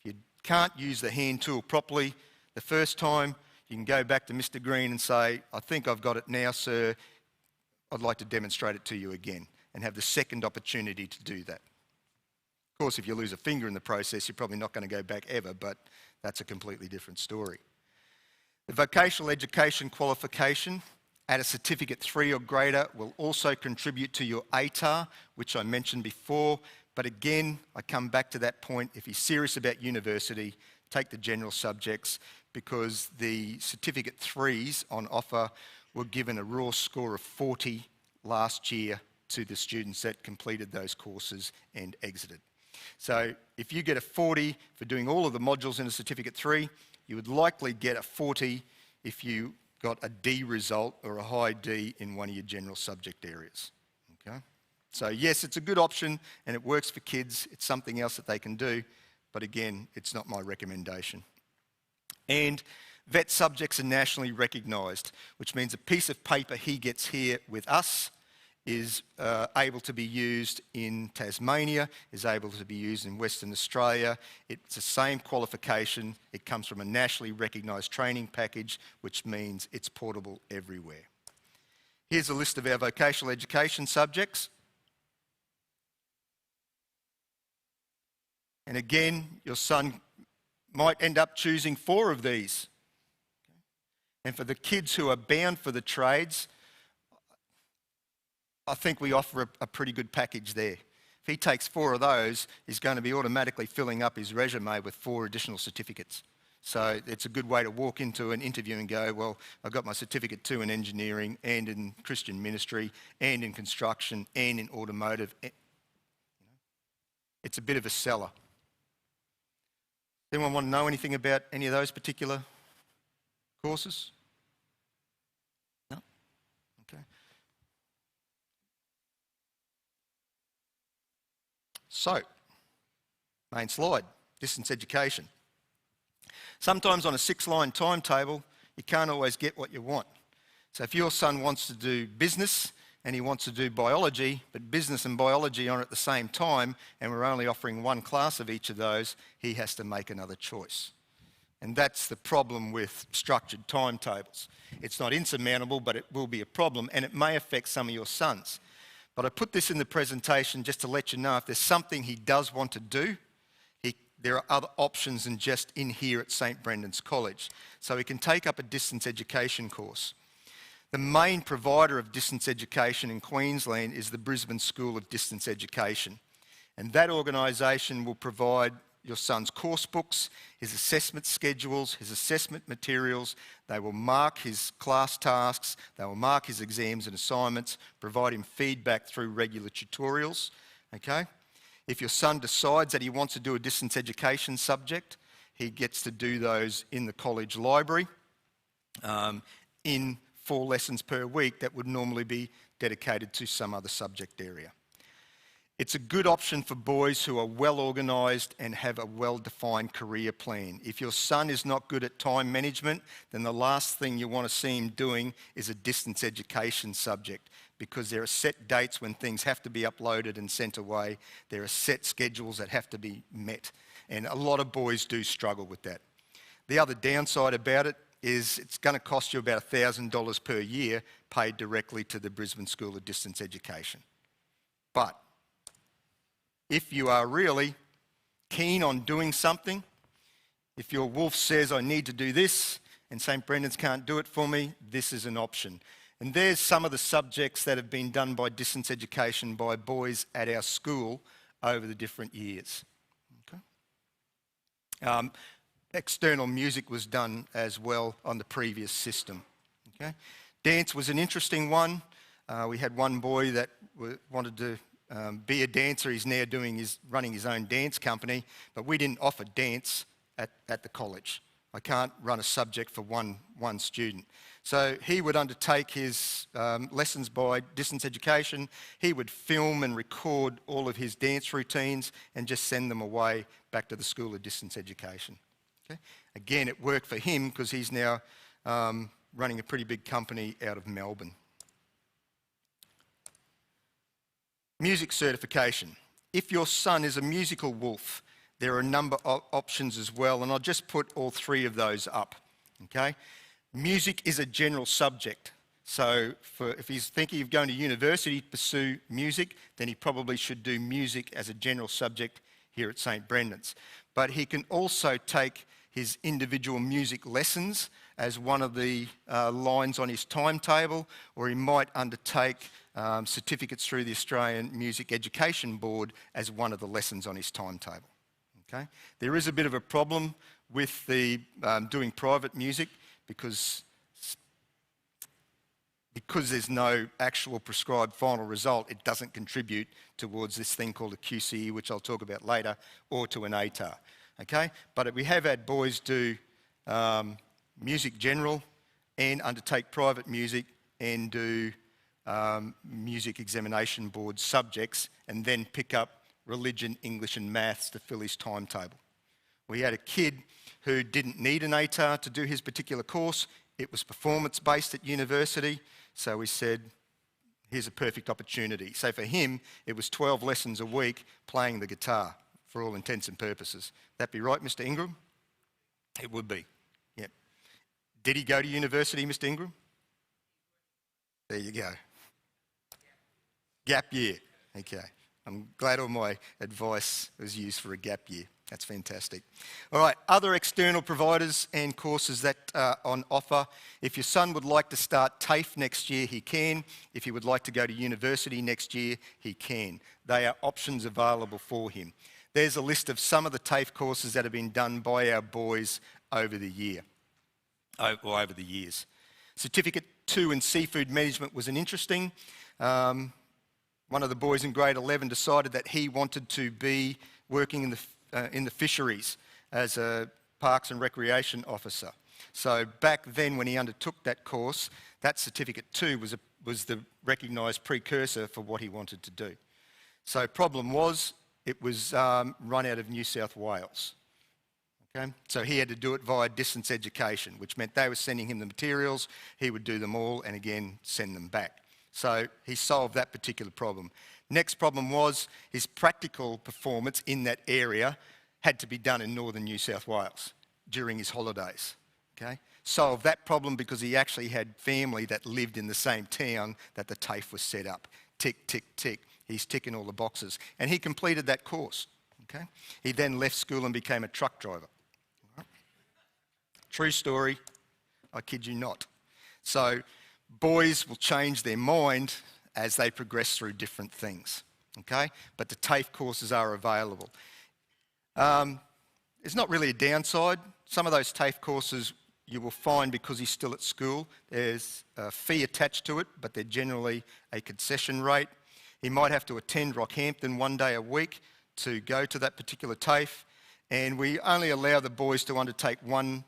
If you can't use the hand tool properly the first time, you can go back to Mr. Green and say, I think I've got it now, sir. I'd like to demonstrate it to you again, and have the second opportunity to do that. Of course, if you lose a finger in the process, you're probably not going to go back ever, but that's a completely different story. The vocational education qualification at a Certificate 3 or greater will also contribute to your ATAR, which I mentioned before. But again, I come back to that point. If you're serious about university, take the general subjects because the Certificate 3s on offer were given a raw score of 40 last year to the students that completed those courses and exited. So if you get a 40 for doing all of the modules in a Certificate 3, you would likely get a 40 if you got a D result or a high D in one of your general subject areas. Okay? So yes, it's a good option and it works for kids. It's something else that they can do, but again, it's not my recommendation. And VET subjects are nationally recognised, which means a piece of paper he gets here with us is able to be used in Tasmania, is able to be used in Western Australia. It's the same qualification. It comes from a nationally recognised training package, which means it's portable everywhere. Here's a list of our vocational education subjects. And again, your son might end up choosing 4 of these. And for the kids who are bound for the trades, I think we offer a pretty good package there. If he takes 4 of those, he's going to be automatically filling up his resume with 4 additional certificates. So it's a good way to walk into an interview and go, well, I've got my Certificate 2 in engineering and in Christian ministry and in construction and in automotive. It's a bit of a seller. Anyone want to know anything about any of those particular courses? No? Okay. So, main slide, distance education. Sometimes on a 6-line timetable, you can't always get what you want. So if your son wants to do business and he wants to do biology, but business and biology are at the same time, and we're only offering 1 class of each of those, he has to make another choice. And that's the problem with structured timetables. It's not insurmountable, but it will be a problem, and it may affect some of your sons. But I put this in the presentation just to let you know if there's something he does want to do, there are other options than just in here at St Brendan's College. So he can take up a distance education course. The main provider of distance education in Queensland is the Brisbane School of Distance Education. And that organisation will provide your son's course books, his assessment schedules, his assessment materials. They will mark his class tasks, they will mark his exams and assignments, provide him feedback through regular tutorials, okay? If your son decides that he wants to do a distance education subject, he gets to do those in the college library in 4 lessons per week that would normally be dedicated to some other subject area. It's a good option for boys who are well organised and have a well-defined career plan. If your son is not good at time management, then the last thing you want to see him doing is a distance education subject, because there are set dates when things have to be uploaded and sent away. There are set schedules that have to be met, and a lot of boys do struggle with that. The other downside about it is it's going to cost you about $1,000 per year paid directly to the Brisbane School of Distance Education. But if you are really keen on doing something, if your wolf says, I need to do this, and St. Brendan's can't do it for me, this is an option. And there's some of the subjects that have been done by distance education by boys at our school over the different years. Okay. External music was done as well on the previous system. Okay. Dance was an interesting one. We had one boy that wanted to be a dancer. He's now running his own dance company, but we didn't offer dance at the college. I can't run a subject for one student. So he would undertake his lessons by distance education. He would film and record all of his dance routines and just send them away back to the School of Distance Education. Okay? Again, it worked for him because he's now running a pretty big company out of Melbourne. Music certification. If your son is a musical wolf, there are a number of options as well, and I'll just put all 3 of those up, okay? Music is a general subject, so if he's thinking of going to university to pursue music, then he probably should do music as a general subject here at St. Brendan's. But he can also take his individual music lessons as one of the lines on his timetable, or he might undertake certificates through the Australian Music Education Board as one of the lessons on his timetable. Okay? There is a bit of a problem with the doing private music because there's no actual prescribed final result, it doesn't contribute towards this thing called a QCE, which I'll talk about later, or to an ATAR. Okay? But we have had boys do music general and undertake private music and do music examination board subjects and then pick up religion, English and maths to fill his timetable. We had a kid who didn't need an ATAR to do his particular course. It was performance-based at university, so we said, here's a perfect opportunity. So for him, it was 12 lessons a week playing the guitar for all intents and purposes. That be right, Mr. Ingram? It would be, yep. Did he go to university, Mr. Ingram? There you go. Gap year, okay. I'm glad all my advice was used for a gap year. That's fantastic. All right, other external providers and courses that are on offer. If your son would like to start TAFE next year, he can. If he would like to go to university next year, he can. They are options available for him. There's a list of some of the TAFE courses that have been done by our boys over the year, or over the years. Certificate 2 in Seafood Management was an interesting. One of the boys in grade 11 decided that he wanted to be working in the fisheries as a Parks and Recreation officer. So back then when he undertook that course, that Certificate 2 was the recognised precursor for what he wanted to do. So problem was, it was run out of New South Wales. Okay? So he had to do it via distance education, which meant they were sending him the materials, he would do them all and again send them back. So he solved that particular problem. Next problem was his practical performance in that area had to be done in northern New South Wales during his holidays. Okay? Solved that problem because he actually had family that lived in the same town that the TAFE was set up. Tick, tick, tick. He's ticking all the boxes. And he completed that course. Okay? He then left school and became a truck driver. Right? True story. I kid you not. So boys will change their mind as they progress through different things, okay? But the TAFE courses are available. It's not really a downside. Some of those TAFE courses you will find, because he's still at school, there's a fee attached to it, but they're generally a concession rate. He might have to attend Rockhampton one day a week to go to that particular TAFE, and we only allow the boys to undertake one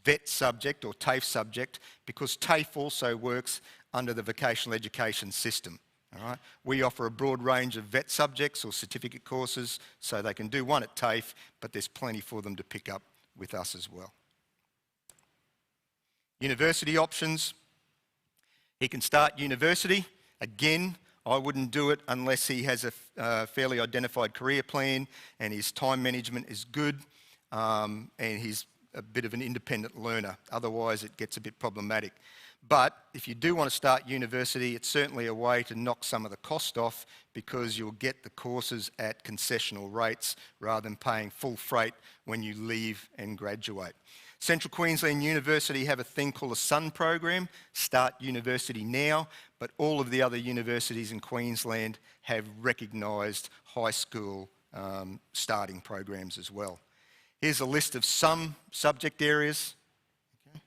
VET subject or TAFE subject, because TAFE also works under the vocational education system. All right? We offer a broad range of VET subjects or certificate courses, so they can do one at TAFE, but there's plenty for them to pick up with us as well. University options. He can start university. Again, I wouldn't do it unless he has a fairly identified career plan and his time management is good, and he's a bit of an independent learner. Otherwise, it gets a bit problematic. But if you do want to start university, it's certainly a way to knock some of the cost off, because you'll get the courses at concessional rates rather than paying full freight when you leave and graduate. Central Queensland University have a thing called a SUN program, Start University Now, but all of the other universities in Queensland have recognised high school starting programs as well. Here's a list of some subject areas, okay?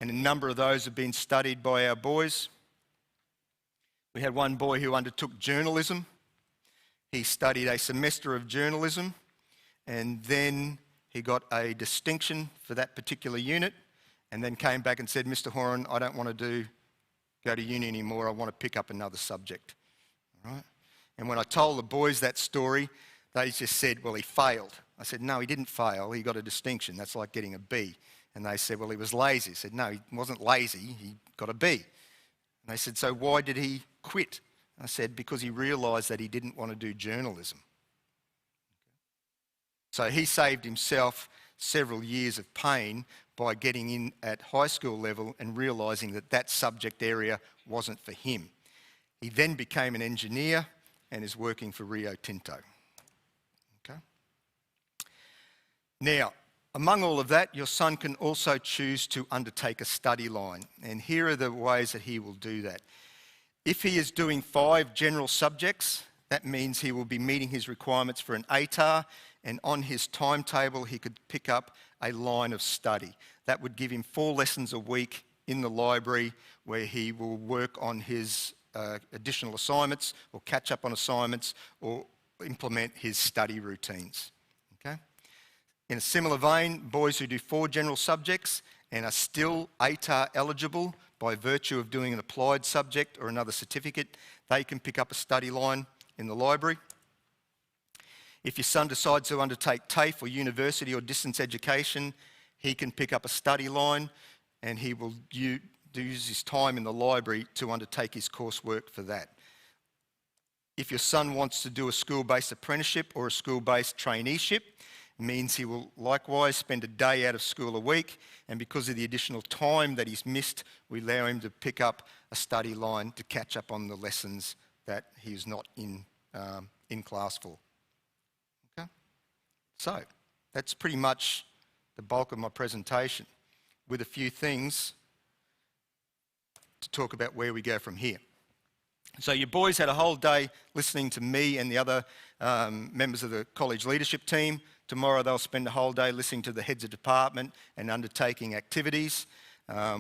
And a number of those have been studied by our boys. We had one boy who undertook journalism. He studied a semester of journalism, and then he got a distinction for that particular unit, and then came back and said, "Mr. Horan, I don't want to go to uni anymore. I want to pick up another subject." All right? And when I told the boys that story, they just said, "Well, he failed." I said, "No, he didn't fail. He got a distinction. That's like getting a B." And they said, "Well, he was lazy." I said, "No, he wasn't lazy. He got a B." And they said, "So why did he quit?" I said, "Because he realised that he didn't want to do journalism." So he saved himself several years of pain by getting in at high school level and realising that that subject area wasn't for him. He then became an engineer and is working for Rio Tinto. Okay. Now, among all of that, your son can also choose to undertake a study line, and here are the ways that he will do that. If he is doing 5 general subjects, that means he will be meeting his requirements for an ATAR, and on his timetable he could pick up a line of study. That would give him 4 lessons a week in the library, where he will work on his additional assignments, or catch up on assignments, or implement his study routines. Okay? In a similar vein, boys who do 4 general subjects and are still ATAR eligible by virtue of doing an applied subject or another certificate, they can pick up a study line in the library. If your son decides to undertake TAFE or university or distance education, he can pick up a study line, and he will use his time in the library to undertake his coursework for that. If your son wants to do a school-based apprenticeship or a school-based traineeship, it means he will likewise spend a day out of school a week, and because of the additional time that he's missed, we allow him to pick up a study line to catch up on the lessons that he's not in class for. Okay? So, that's pretty much the bulk of my presentation, with a few things to talk about where we go from here. So your boys had a whole day listening to me and the other members of the college leadership team. Tomorrow they'll spend a whole day listening to the heads of department and undertaking activities.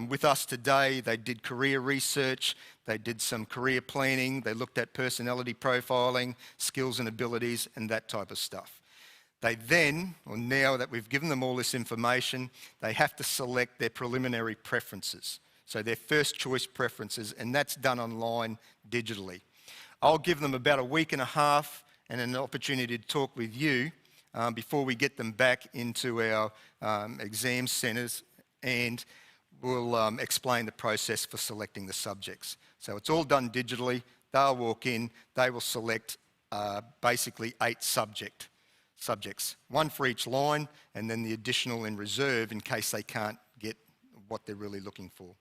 With us today, they did career research, they did some career planning, they looked at personality profiling, skills and abilities, and that type of stuff. They then, or now that we've given them all this information, they have to select their preliminary preferences. So their first choice preferences, and that's done online digitally. I'll give them about a week and a half and an opportunity to talk with you before we get them back into our exam centres, and we'll explain the process for selecting the subjects. So it's all done digitally. They'll walk in, they will select basically 8 subjects, 1 for each line, and then the additional in reserve in case they can't get what they're really looking for.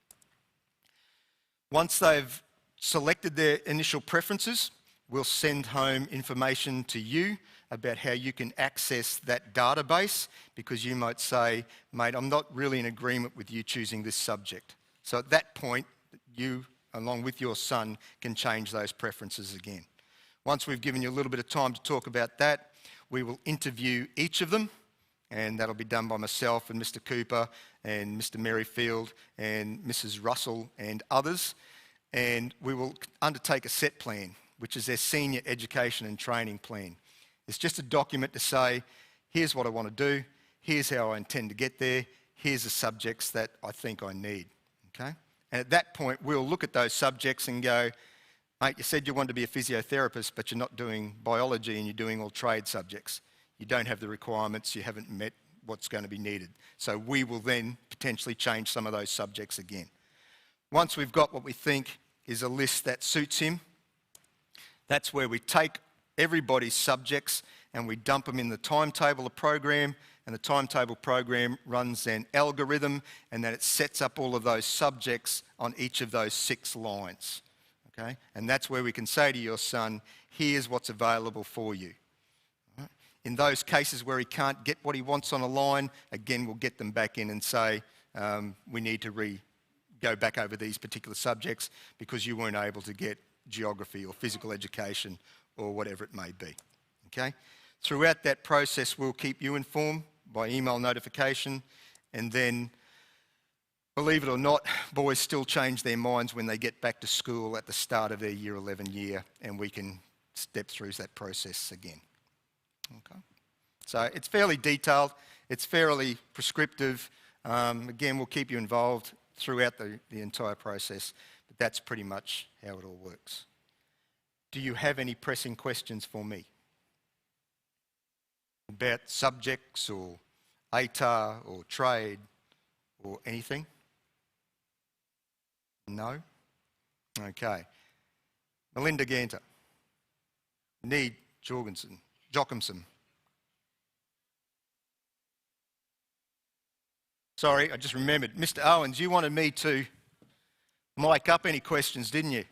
Once they've selected their initial preferences, we'll send home information to you about how you can access that database, because you might say, "Mate, I'm not really in agreement with you choosing this subject." So at that point, you, along with your son, can change those preferences again. Once we've given you a little bit of time to talk about that, we will interview each of them and that'll be done by myself and Mr. Cooper and Mr. Merrifield and Mrs. Russell and others. And we will undertake a set plan, which is their senior education and training plan. It's just a document to say, here's what I want to do, here's how I intend to get there, here's the subjects that I think I need, okay? And at that point, we'll look at those subjects and go, mate, you said you wanted to be a physiotherapist, but you're not doing biology and you're doing all trade subjects. You don't have the requirements, you haven't met what's going to be needed. So we will then potentially change some of those subjects again. Once we've got what we think is a list that suits him, that's where we take everybody's subjects and we dump them in the timetable of program, and the timetable program runs an algorithm, and then it sets up all of those subjects on each of those 6 lines. Okay? And that's where we can say to your son, here's what's available for you. Right? In those cases where he can't get what he wants on a line, again, we'll get them back in and say, we need to go back over these particular subjects because you weren't able to get geography or physical education or whatever it may be. Okay? Throughout that process, we'll keep you informed by email notification, and then, believe it or not, boys still change their minds when they get back to school at the start of their Year 11 year, and we can step through that process again. Okay? So it's fairly detailed, it's fairly prescriptive. Again, we'll keep you involved throughout the entire process, but that's pretty much how it all works. Do you have any pressing questions for me about subjects or ATAR or trade or anything? No? Okay. Melinda Ganter. Need Jochimson. Sorry, I just remembered. Mr. Owens, you wanted me to mic up any questions, didn't you?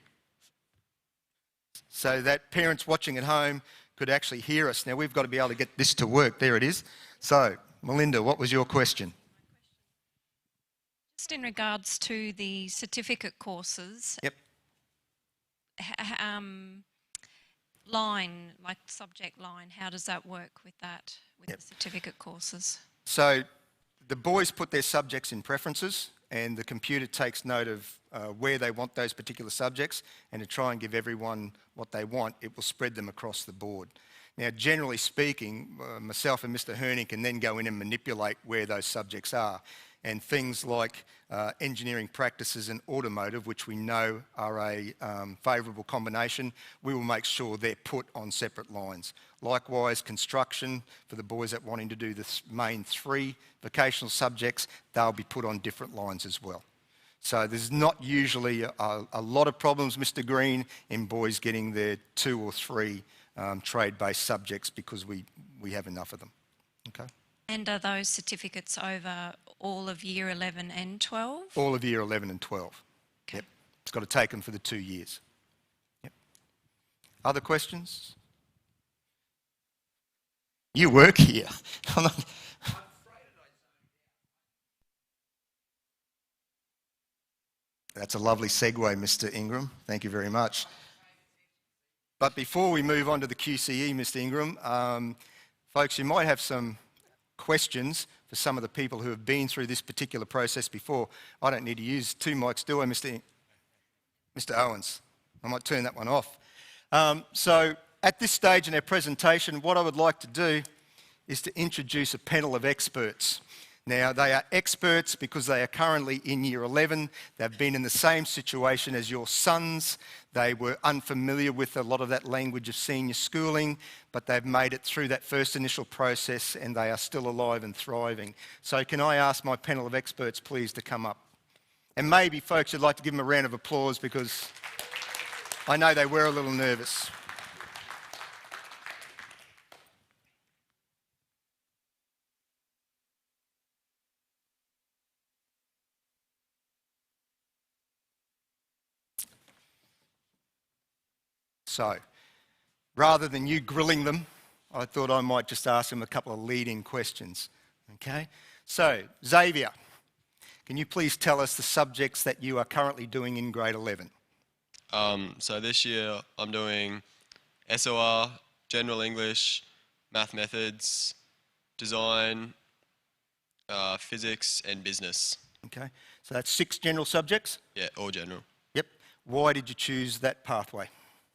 So that parents watching at home could actually hear us. Now, we've got to be able to get this to work. There it is. So, Melinda, what was your question? Just in regards to the certificate courses. Yep. Line, like subject line, how does that work with that, with the certificate courses? So, the boys put their subjects in preferences, and the computer takes note of where they want those particular subjects, and to try and give everyone what they want, it will spread them across the board. Now, generally speaking, myself and Mr. Herning can then go in and manipulate where those subjects are. And things like engineering practices and automotive, which we know are a favourable combination, we will make sure they're put on separate lines. Likewise, construction, for the boys that are wanting to do the main 3 vocational subjects, they'll be put on different lines as well. So there's not usually a lot of problems, Mr. Green, in boys getting their 2 or 3 trade-based subjects because we have enough of them. Okay. And are those certificates over all of Year 11 and 12? All of Year 11 and 12. Okay. Yep. It's got to take them for the 2 years. Yep. Other questions? You work here. That's a lovely segue, Mr. Ingram. Thank you very much. But before we move on to the QCE, Mr. Ingram, folks, you might have some questions for some of the people who have been through this particular process before. I don't need to use 2 mics, do I, Mr. Owens? I might turn that one off. So at this stage in our presentation, what I would like to do is to introduce a panel of experts. Now, they are experts because they are currently in Year 11. They've been in the same situation as your sons. They were unfamiliar with a lot of that language of senior schooling, but they've made it through that first initial process and they are still alive and thriving. So can I ask my panel of experts, please, to come up? And maybe, folks, you'd like to give them a round of applause because I know they were a little nervous. So, rather than you grilling them, I thought I might just ask them a couple of leading questions. Okay? So, Xavier, can you please tell us the subjects that you are currently doing in grade 11? So this year I'm doing SOR, General English, Math Methods, Design, physics and business. Okay, so that's 6 general subjects? Yeah, all general. Yep. Why did you choose that pathway?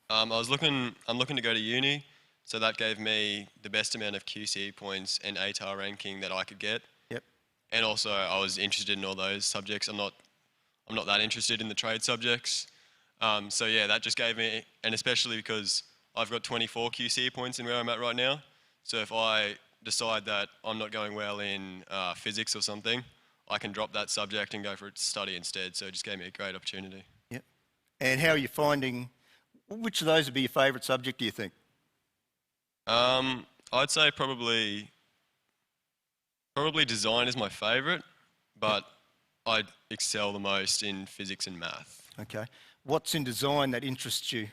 I'm looking to go to uni, so that gave me the best amount of QCE points and ATAR ranking that I could get. Yep. And also, I was interested in all those subjects. I'm not that interested in the trade subjects. So yeah, that just gave me, and especially because I've got 24 QCE points in where I'm at right now. So if I decide that I'm not going well in physics or something, I can drop that subject and go for a study instead. So it just gave me a great opportunity. Yep. And how are you finding, which of those would be your favourite subject, do you think? I'd say probably design is my favourite, but I excel the most in physics and math. Okay. What's in design that interests you?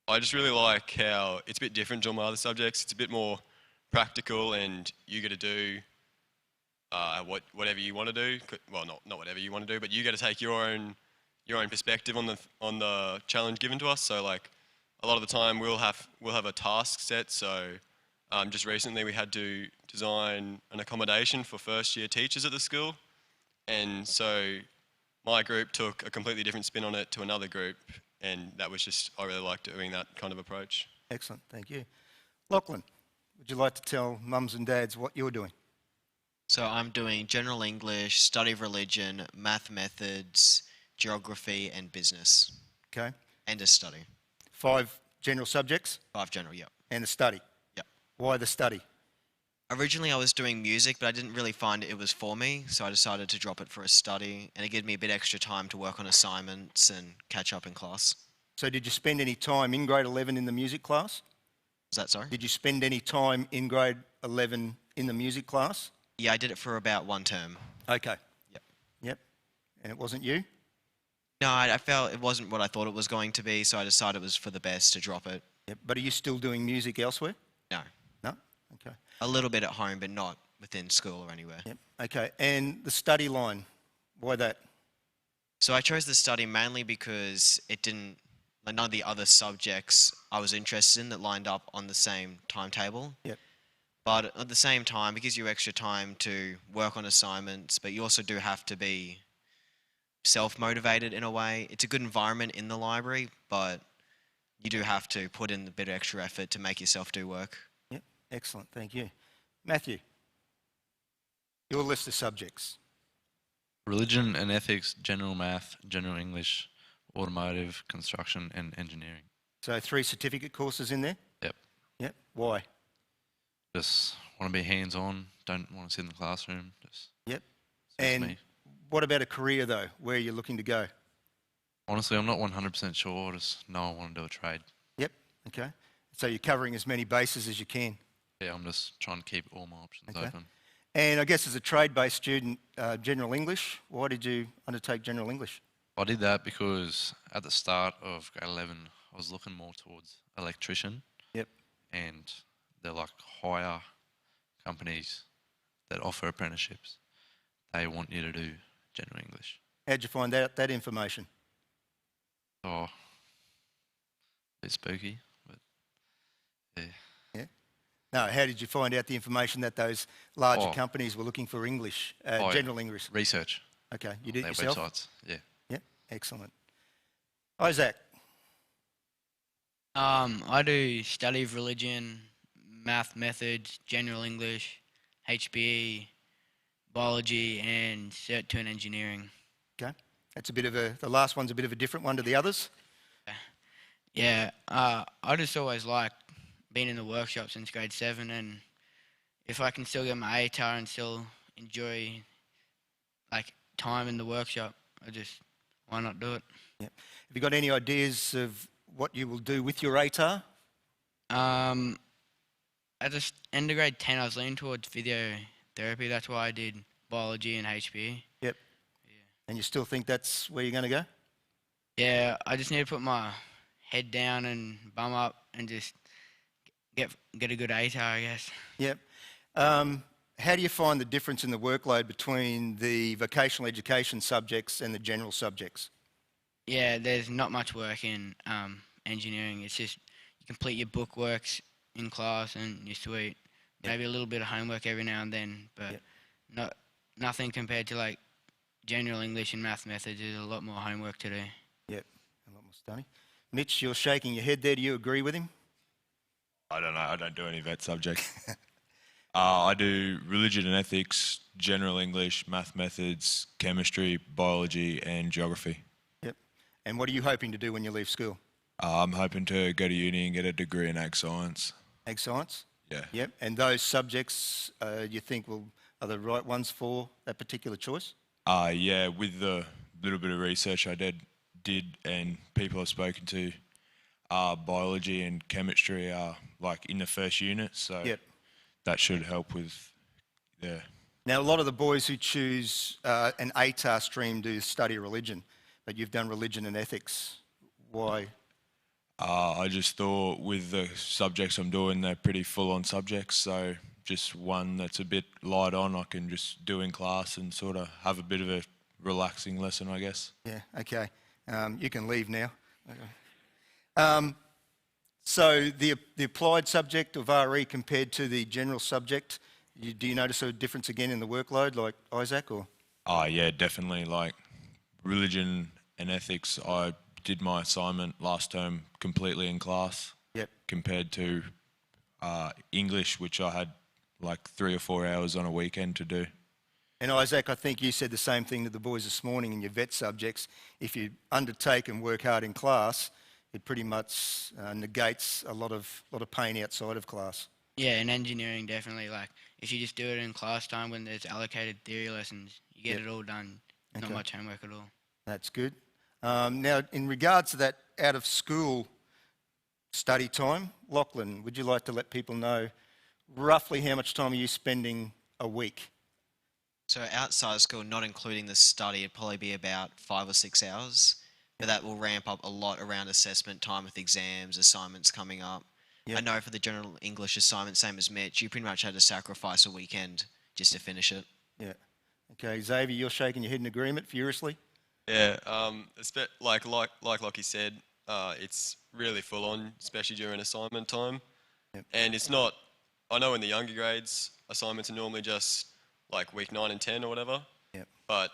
I just really like how it's a bit different to all my other subjects. It's a bit more practical, and you get to do whatever you want to do. Well, not whatever you want to do, but you get to take your own perspective on the challenge given to us. So like a lot of the time we'll have a task set. So just recently we had to design an accommodation for first year teachers at the school, and so my group took a completely different spin on it to another group, and that was just, I really liked doing that kind of approach. Excellent, thank you. Lachlan, would you like to tell mums and dads what you're doing? So I'm doing general English, study of religion, math methods, geography and business. Okay. And a study. 5 general subjects 5 general, yep. and a study. Yep. Why the study? Originally I was doing music, but I didn't really find it was for me, so I decided to drop it for a study, and it gave me a bit extra time to work on assignments and catch up in class. So did you spend any time in grade 11 in the music class? Was that sorry? Did you spend any time in grade 11 in the music class? Yeah, I did it for about 1 term. Okay. Yep. Yep. And it wasn't you? No, I felt it wasn't what I thought it was going to be, so I decided it was for the best to drop it. Yep. But are you still doing music elsewhere? No. No? Okay. A little bit at home, but not within school or anywhere. Yep. Okay. And the study line, why that? So I chose the study mainly because none of the other subjects I was interested in that lined up on the same timetable. Yep. But at the same time, it gives you extra time to work on assignments, but you also do have to be self-motivated in a way. It's a good environment in the library, but you do have to put in a bit of extra effort to make yourself do work. Yep. Excellent. Thank you. Matthew, your list of subjects. Religion and ethics, general math, general English, automotive, construction and engineering. So 3 certificate courses in there? Yep. Yep. Why? Just want to be hands-on, don't want to sit in the classroom. Yep. Suits And me. what about a career though? Where are you looking to go? Honestly, I'm not 100% sure, I just know I want to do a trade. Yep. Okay. So you're covering as many bases as you can. Yeah, I'm just trying to keep all my options Okay. open. And I guess as a trade-based student, general English, why did you undertake general English? I did that because at the start of grade 11, I was looking more towards electrician. Yep. And they're like hire companies that offer apprenticeships. They want you to do general English. How'd you find out that information? Oh, a bit spooky, but yeah. Yeah. No, how did you find out the information that those larger Oh. companies were looking for English, Oh, general English? Research. Okay, you did it Their yourself? websites, yeah. Yeah, excellent. Isaac, I do study of religion, math methods, general English, HBE, biology, and Cert 2 in engineering. okay. That's a bit of the last one's a bit of a different one to the others. Yeah, I just always liked being in the workshop since grade 7, and if I can still get my ATAR and still enjoy like time in the workshop, why not do it? Yeah. Have you got any ideas of what you will do with your ATAR? At the end of grade 10, I was leaning towards physiotherapy. That's why I did biology and HBE. Yep. And you still think that's where you're going to go? Yeah, I just need to put my head down and bum up and just get a good ATAR, I guess. Yep. How do you find the difference in the workload between the vocational education subjects and the general subjects? Yeah, there's not much work in engineering. It's just you complete your book works in class and you're sweet. Yep. Maybe a little bit of homework every now and then, but Yep. nothing compared to like general English and math methods. There's a lot more homework to do. Yep, a lot more study. Mitch, you're shaking your head there. Do you agree with him? I don't know. I don't do any vet subjects. I do religion and ethics, general English, math methods, chemistry, biology, and geography. Yep. And what are you hoping to do when you leave school? I'm hoping to go to uni and get a degree in ag science. Ag science? Yeah. Yep. And those subjects you think are the right ones for that particular choice? Yeah, with the little bit of research I did and people I've spoken to, biology and chemistry are like in the first unit, so Yep. that should help with, yeah. Now, a lot of the boys who choose an ATAR stream do study religion, but you've done religion and ethics. Why? I just thought with the subjects I'm doing, they're pretty full-on subjects, so just one that's a bit light on I can just do in class and sort of have a bit of a relaxing lesson, I guess. Yeah, okay. You can leave now. So the applied subject of RE compared to the general subject, do you notice a difference again in the workload like Isaac or? Yeah, definitely. Like religion and ethics, I did my assignment last term completely in class. Yep. Compared to English, which I had like 3 or 4 hours on a weekend to do. And Isaac, I think you said the same thing to the boys this morning in your vet subjects. If you undertake and work hard in class, it pretty much negates a lot of pain outside of class. Yeah, in engineering, definitely. Like, if you just do it in class time when there's allocated theory lessons, you get it all done. Not Okay. much homework at all. That's good. Now, in regards to that out-of-school study time, Lachlan, would you like to let people know roughly how much time are you spending a week? So outside of school, not including the study, it'd probably be about 5 or 6 hours. But that will ramp up a lot around assessment time with exams, assignments coming up. Yep. I know for the general English assignment, same as Mitch, you pretty much had to sacrifice a weekend just to finish it. Yeah. Okay, Xavier, you're shaking your head in agreement furiously. Yeah, like Lockie said, it's really full on, especially during assignment time. Yep. And it's not, I know in the younger grades, assignments are normally just like week 9 and 10 or whatever. Yep. But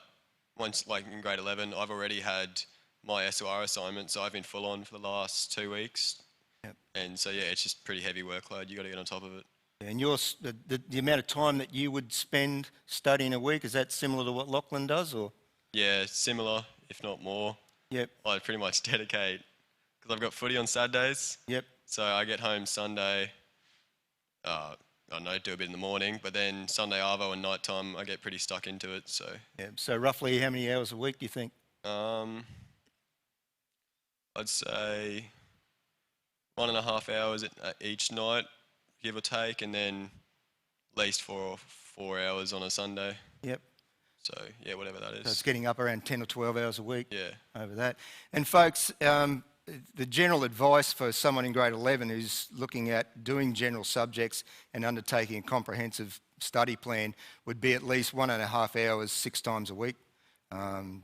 once, like in grade 11, I've already had my SOR assignment, so I've been full on for the last 2 weeks. Yep. And so, yeah, it's just pretty heavy workload. You got to get on top of it. And the amount of time that you would spend studying a week, is that similar to what Lachlan does, or? Yeah, similar, if not more. Yep. I pretty much dedicate, because I've got footy on Saturdays. Yep. So I get home Sunday, I don't know, do a bit in the morning, but then Sunday arvo and night time, I get pretty stuck into it. So Yeah. So roughly how many hours a week do you think? I'd say 1.5 hours each night, give or take, and then at least 4 hours on a Sunday. Yep. So yeah, whatever that So it's is. getting up around 10 or 12 hours a week. Yeah. Over that. And folks, the general advice for someone in grade 11 who's looking at doing general subjects and undertaking a comprehensive study plan would be at least 1.5 hours 6 times a week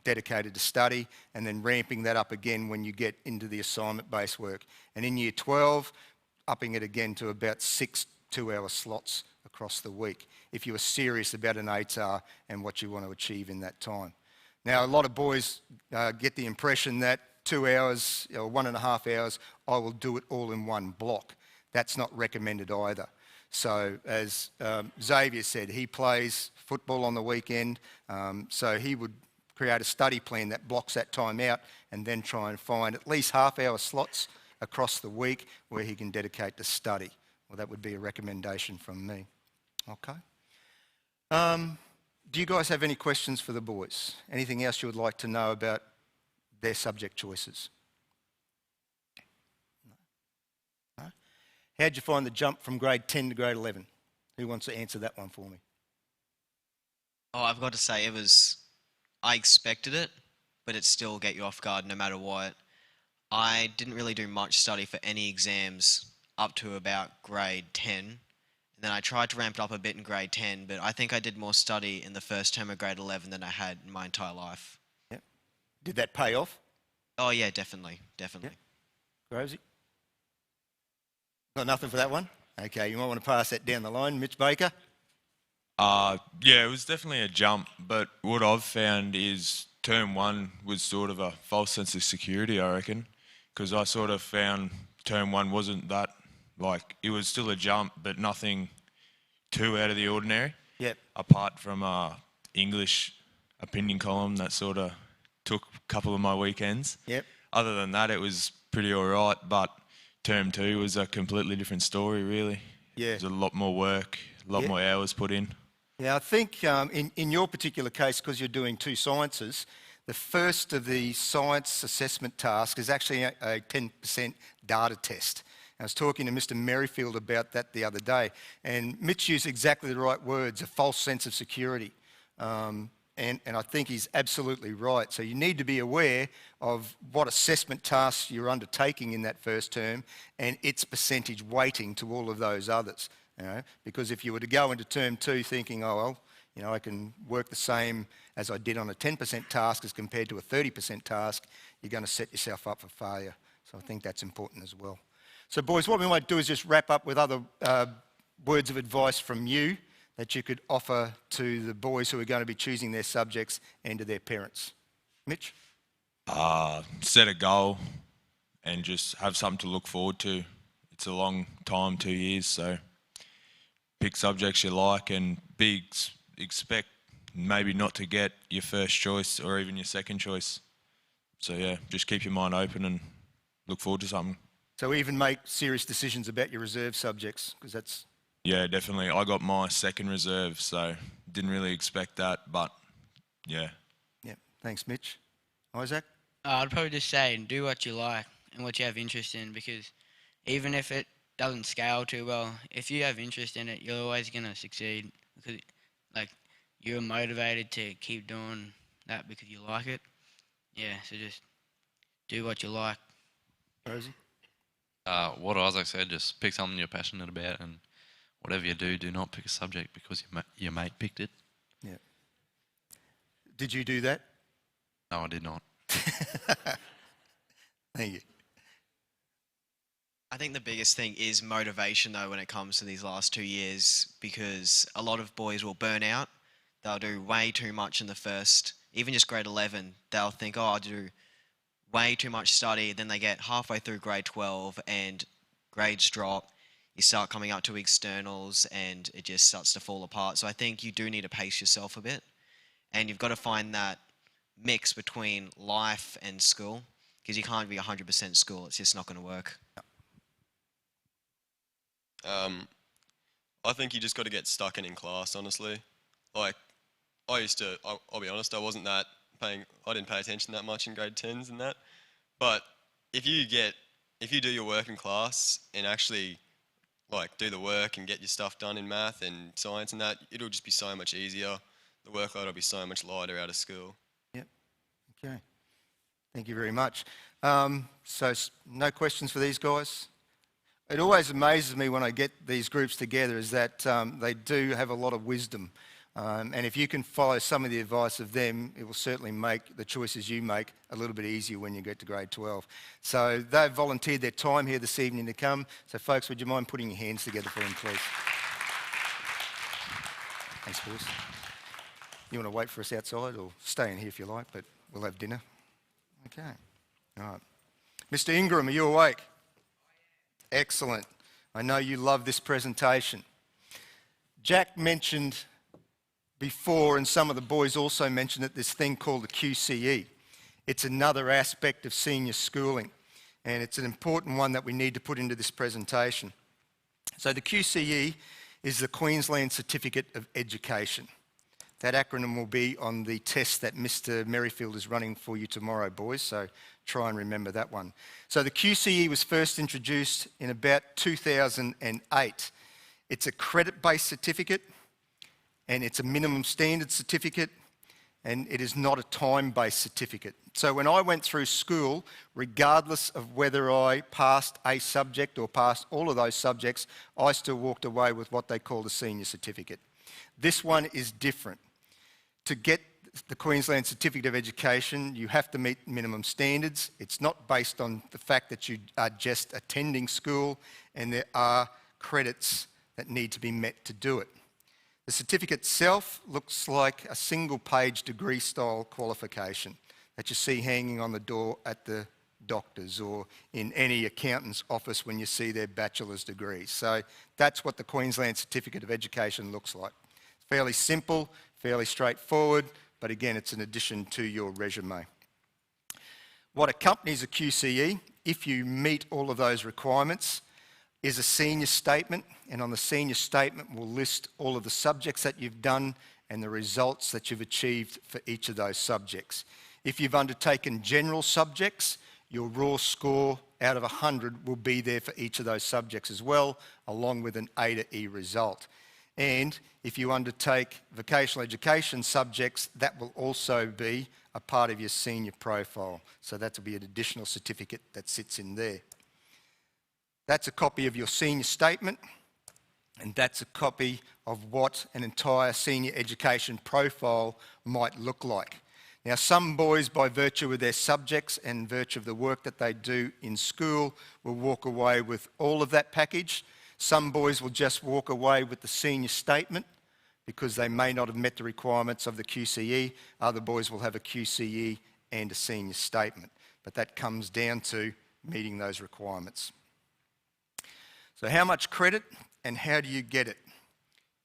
dedicated to study, and then ramping that up again when you get into the assignment-based work. And in year 12, upping it again to about 6 2-hour slots across the week if you are serious about an ATAR and what you want to achieve in that time. Now, a lot of boys get the impression that 2 hours or 1.5 hours, I will do it all in one block. That's not recommended either. So as Xavier said, he plays football on the weekend, so he would create a study plan that blocks that time out and then try and find at least half-hour slots across the week where he can dedicate to study. Well, that would be a recommendation from me. Okay. Do you guys have any questions for the boys? Anything else you would like to know about their subject choices? No? How'd you find the jump from grade 10 to grade 11? Who wants to answer that one for me? Oh, I've got to say, I expected it, but it still get you off guard no matter what. I didn't really do much study for any exams up to about grade 10. And then I tried to ramp it up a bit in grade 10, but I think I did more study in the first term of grade 11 than I had in my entire life. Yep. Did that pay off? Oh yeah, definitely. Rosie? Got nothing for that one? Okay, you might want to pass that down the line. Mitch Baker? Yeah, it was definitely a jump, but what I've found is term one was sort of a false sense of security, I reckon, because I sort of found term one wasn't that, like, it was still a jump, but nothing too out of the ordinary, Yep. apart from English opinion column that sort of took a couple of my weekends. Yep. Other than that, it was pretty all right, but term two was a completely different story, really. Yeah. There's a lot more work, a lot Yeah. more hours put in. Yeah, I think in your particular case, because you're doing two sciences, the first of the science assessment tasks is actually a 10% data test. I was talking to Mr. Merrifield about that the other day, and Mitch used exactly the right words, a false sense of security. And I think he's absolutely right. So you need to be aware of what assessment tasks you're undertaking in that first term and its percentage weighting to all of those others. You know? Because if you were to go into term two thinking, oh, well, you know, I can work the same as I did on a 10% task as compared to a 30% task, you're going to set yourself up for failure. So I think that's important as well. So boys, what we might do is just wrap up with other words of advice from you that you could offer to the boys who are going to be choosing their subjects and to their parents. Mitch? Set a goal and just have something to look forward to. It's a long time, 2 years, so pick subjects you like and expect maybe not to get your first choice or even your second choice. So yeah, just keep your mind open and look forward to something. So even make serious decisions about your reserve subjects, because that's... Yeah, definitely. I got my second reserve, so didn't really expect that, but yeah. Yeah, thanks Mitch. Isaac? I'd probably just say do what you like and what you have interest in, because even if it doesn't scale too well, if you have interest in it, you're always going to succeed, because like you're motivated to keep doing that because you like it. Yeah, so just do what you like. Rosie? What Isaac said, just pick something you're passionate about, and whatever you do not pick a subject because your mate picked it. Yeah. Did you do that? No, I did not. Thank you. I think the biggest thing is motivation, though, when it comes to these last 2 years, because a lot of boys will burn out. They'll do way too much in the first, even just grade 11. They'll think, oh, I'll do way too much study. Then they get halfway through grade 12 and grades drop. You start coming up to externals and it just starts to fall apart. So I think you do need to pace yourself a bit. And you've got to find that mix between life and school, because you can't be 100% school. It's just not going to work. I think you just got to get stuck in class, honestly. Like, I'll be honest, I didn't pay attention that much in grade 10s and that. But if you do your work in class and actually like do the work and get your stuff done in math and science and that, it'll just be so much easier. The workload will be so much lighter out of school. Yep. Okay. Thank you very much. So no questions for these guys? It always amazes me when I get these groups together is that they do have a lot of wisdom. And if you can follow some of the advice of them, it will certainly make the choices you make a little bit easier when you get to grade 12. So they've volunteered their time here this evening to come. So folks, would you mind putting your hands together for them, please? Thanks, boys. You want to wait for us outside or stay in here if you like, but we'll have dinner. Okay. All right. Mr. Ingram, are you awake? Excellent. I know you love this presentation. Jack mentioned before, and some of the boys also mentioned it, this thing called the QCE. It's another aspect of senior schooling, and it's an important one that we need to put into this presentation. So the QCE is the Queensland Certificate of Education. That acronym will be on the test that Mr. Merrifield is running for you tomorrow, boys, so try and remember that one. So the QCE was first introduced in about 2008. It's a credit-based certificate, and it's a minimum standard certificate, and it is not a time-based certificate. So when I went through school, regardless of whether I passed a subject or passed all of those subjects, I still walked away with what they call the senior certificate. This one is different. To get the Queensland Certificate of Education, you have to meet minimum standards. It's not based on the fact that you are just attending school, and there are credits that need to be met to do it. The certificate itself looks like a single-page degree-style qualification that you see hanging on the door at the doctor's or in any accountant's office when you see their bachelor's degree. So that's what the Queensland Certificate of Education looks like. It's fairly simple, fairly straightforward, but again, it's an addition to your resume. What accompanies a QCE, if you meet all of those requirements, is a senior statement, and on the senior statement we'll list all of the subjects that you've done and the results that you've achieved for each of those subjects. If you've undertaken general subjects, your raw score out of 100 will be there for each of those subjects as well, along with an A to E result. And if you undertake vocational education subjects, that will also be a part of your senior profile. So that will be an additional certificate that sits in there. That's a copy of your senior statement, and that's a copy of what an entire senior education profile might look like. Now, some boys, by virtue of their subjects and virtue of the work that they do in school, will walk away with all of that package. Some boys will just walk away with the senior statement because they may not have met the requirements of the QCE. Other boys will have a QCE and a senior statement, but that comes down to meeting those requirements. So how much credit and how do you get it?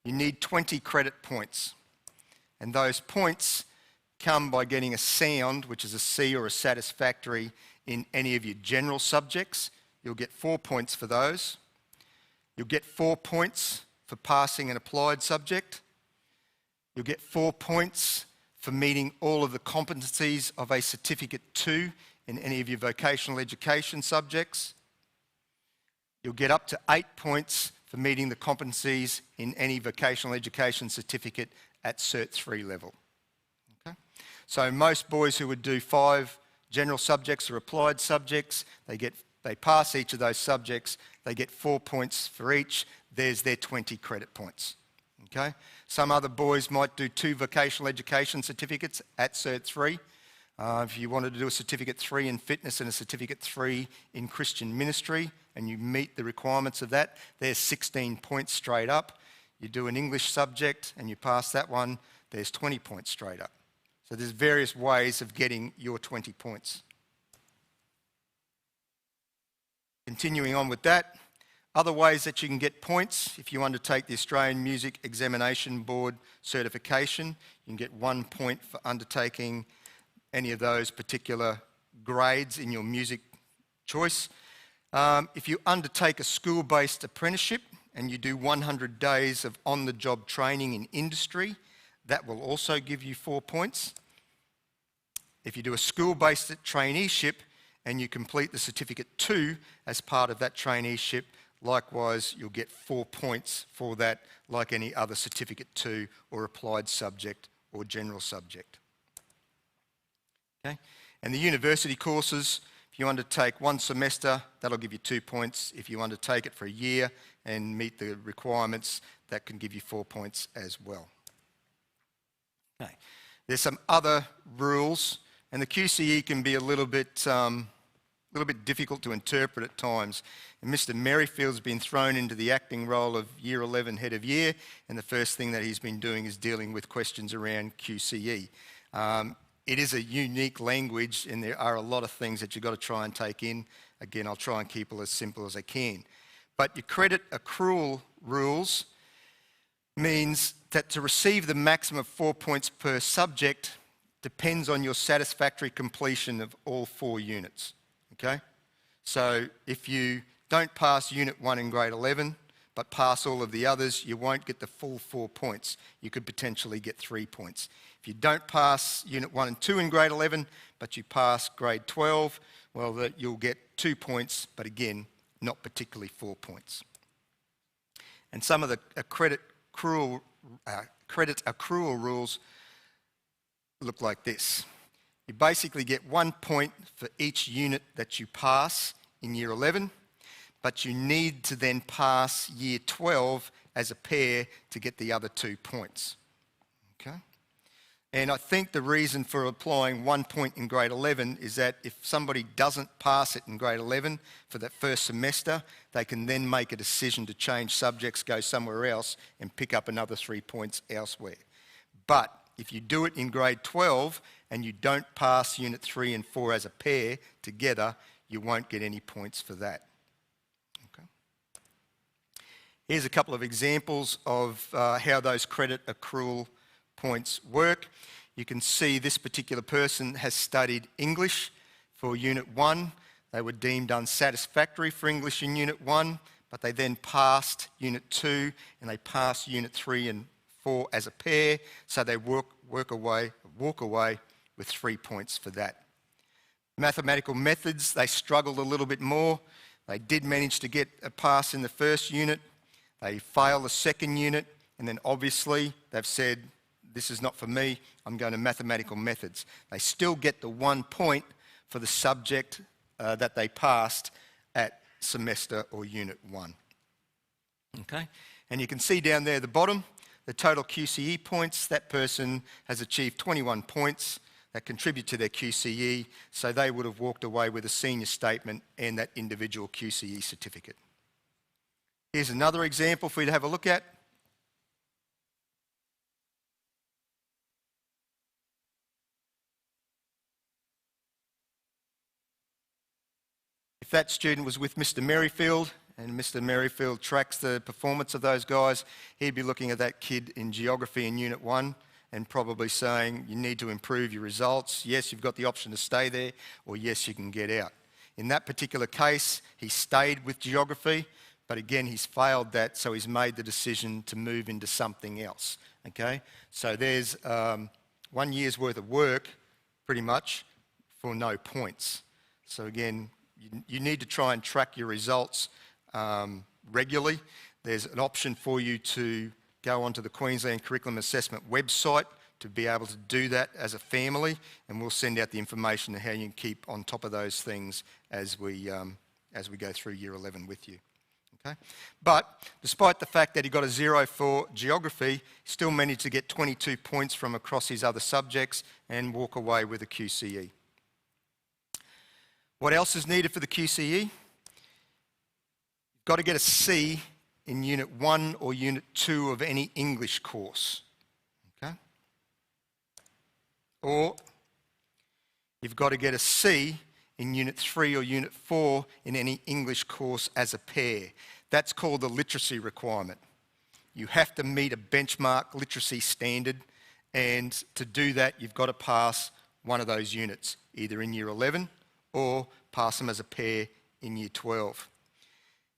You need 20 credit points, and those points come by getting a sound, which is a C or a satisfactory, in any of your general subjects. You'll get 4 points for those. You'll get 4 points for passing an applied subject. You'll get 4 points for meeting all of the competencies of a Certificate 2 in any of your vocational education subjects. You'll get up to 8 points for meeting the competencies in any vocational education certificate at Cert 3 level. Okay? So most boys who would do 5 general subjects or applied subjects, they pass each of those subjects, they get 4 points for each. There's their 20 credit points. Okay? Some other boys might do 2 vocational education certificates at Cert 3. If you wanted to do a Certificate 3 in fitness and a Certificate 3 in Christian ministry, and you meet the requirements of that, there's 16 points straight up. You do an English subject and you pass that one, there's 20 points straight up. So there's various ways of getting your 20 points. Continuing on with that, other ways that you can get points: if you undertake the Australian Music Examination Board certification, you can get 1 point for undertaking any of those particular grades in your music choice. If you undertake a school-based apprenticeship and you do 100 days of on-the-job training in industry, that will also give you 4 points. If you do a school-based traineeship and you complete the Certificate 2 as part of that traineeship, likewise you'll get 4 points for that, like any other Certificate 2 or applied subject or general subject. Okay? And the university courses, if you undertake 1 semester, that'll give you 2 points. If you undertake it for a year and meet the requirements, that can give you 4 points as well. Okay. There's some other rules, and the QCE can be a little bit difficult to interpret at times. And Mr. Merrifield's been thrown into the acting role of Year 11 Head of Year, and the first thing that he's been doing is dealing with questions around QCE. It is a unique language, and there are a lot of things that you've got to try and take in. Again, I'll try and keep it as simple as I can. But your credit accrual rules means that to receive the maximum of 4 points per subject depends on your satisfactory completion of all 4 units. Okay? So if you don't pass Unit 1 in grade 11, but pass all of the others, you won't get the full 4 points. You could potentially get 3 points. If you don't pass Unit 1 and 2 in grade 11, but you pass grade 12, well, you'll get 2 points, but again, not particularly 4 points. And some of the credit accrual rules look like this. You basically get 1 point for each unit that you pass in Year 11, but you need to then pass Year 12 as a pair to get the other 2 points. Okay? And I think the reason for applying 1 point in grade 11 is that if somebody doesn't pass it in grade 11 for that first semester, they can then make a decision to change subjects, go somewhere else, and pick up another 3 points elsewhere. But if you do it in grade 12 and you don't pass Unit 3 and 4 as a pair together, you won't get any points for that. Okay. Here's a couple of examples of how those credit accrual points work. You can see this particular person has studied English for Unit 1. They were deemed unsatisfactory for English in Unit 1, but they then passed Unit 2 and they passed Unit 3 and 4 as a pair, so they walk away with 3 points for that. Mathematical methods, they struggled a little bit more. They did manage to get a pass in the first unit. They failed the second unit, and then obviously they've said, this is not for me, I'm going to mathematical methods. They still get the 1 point for the subject that they passed at semester or Unit 1. Okay, and you can see down there at the bottom, the total QCE points. That person has achieved 21 points that contribute to their QCE, so they would have walked away with a senior statement and that individual QCE certificate. Here's another example for you to have a look at. If that student was with Mr. Merrifield and Mr. Merrifield tracks the performance of those guys, he'd be looking at that kid in geography in Unit 1 and probably saying, you need to improve your results. Yes, you've got the option to stay there, or yes, you can get out. In that particular case, he stayed with geography, but again, he's failed that, so he's made the decision to move into something else. Okay, so there's 1 year's worth of work, pretty much, for no points. So again, you need to try and track your results regularly. There's an option for you to go onto the Queensland Curriculum Assessment website to be able to do that as a family, and we'll send out the information on how you can keep on top of those things as we go through Year 11 with you. Okay? But despite the fact that he got a 0 for geography, he still managed to get 22 points from across his other subjects and walk away with a QCE. What else is needed for the QCE? You've got to get a C in Unit 1 or Unit 2 of any English course. Okay? Or you've got to get a C in Unit 3 or Unit 4 in any English course as a pair. That's called the literacy requirement. You have to meet a benchmark literacy standard, and to do that, you've got to pass one of those units, either in Year 11 or pass them as a pair in Year 12.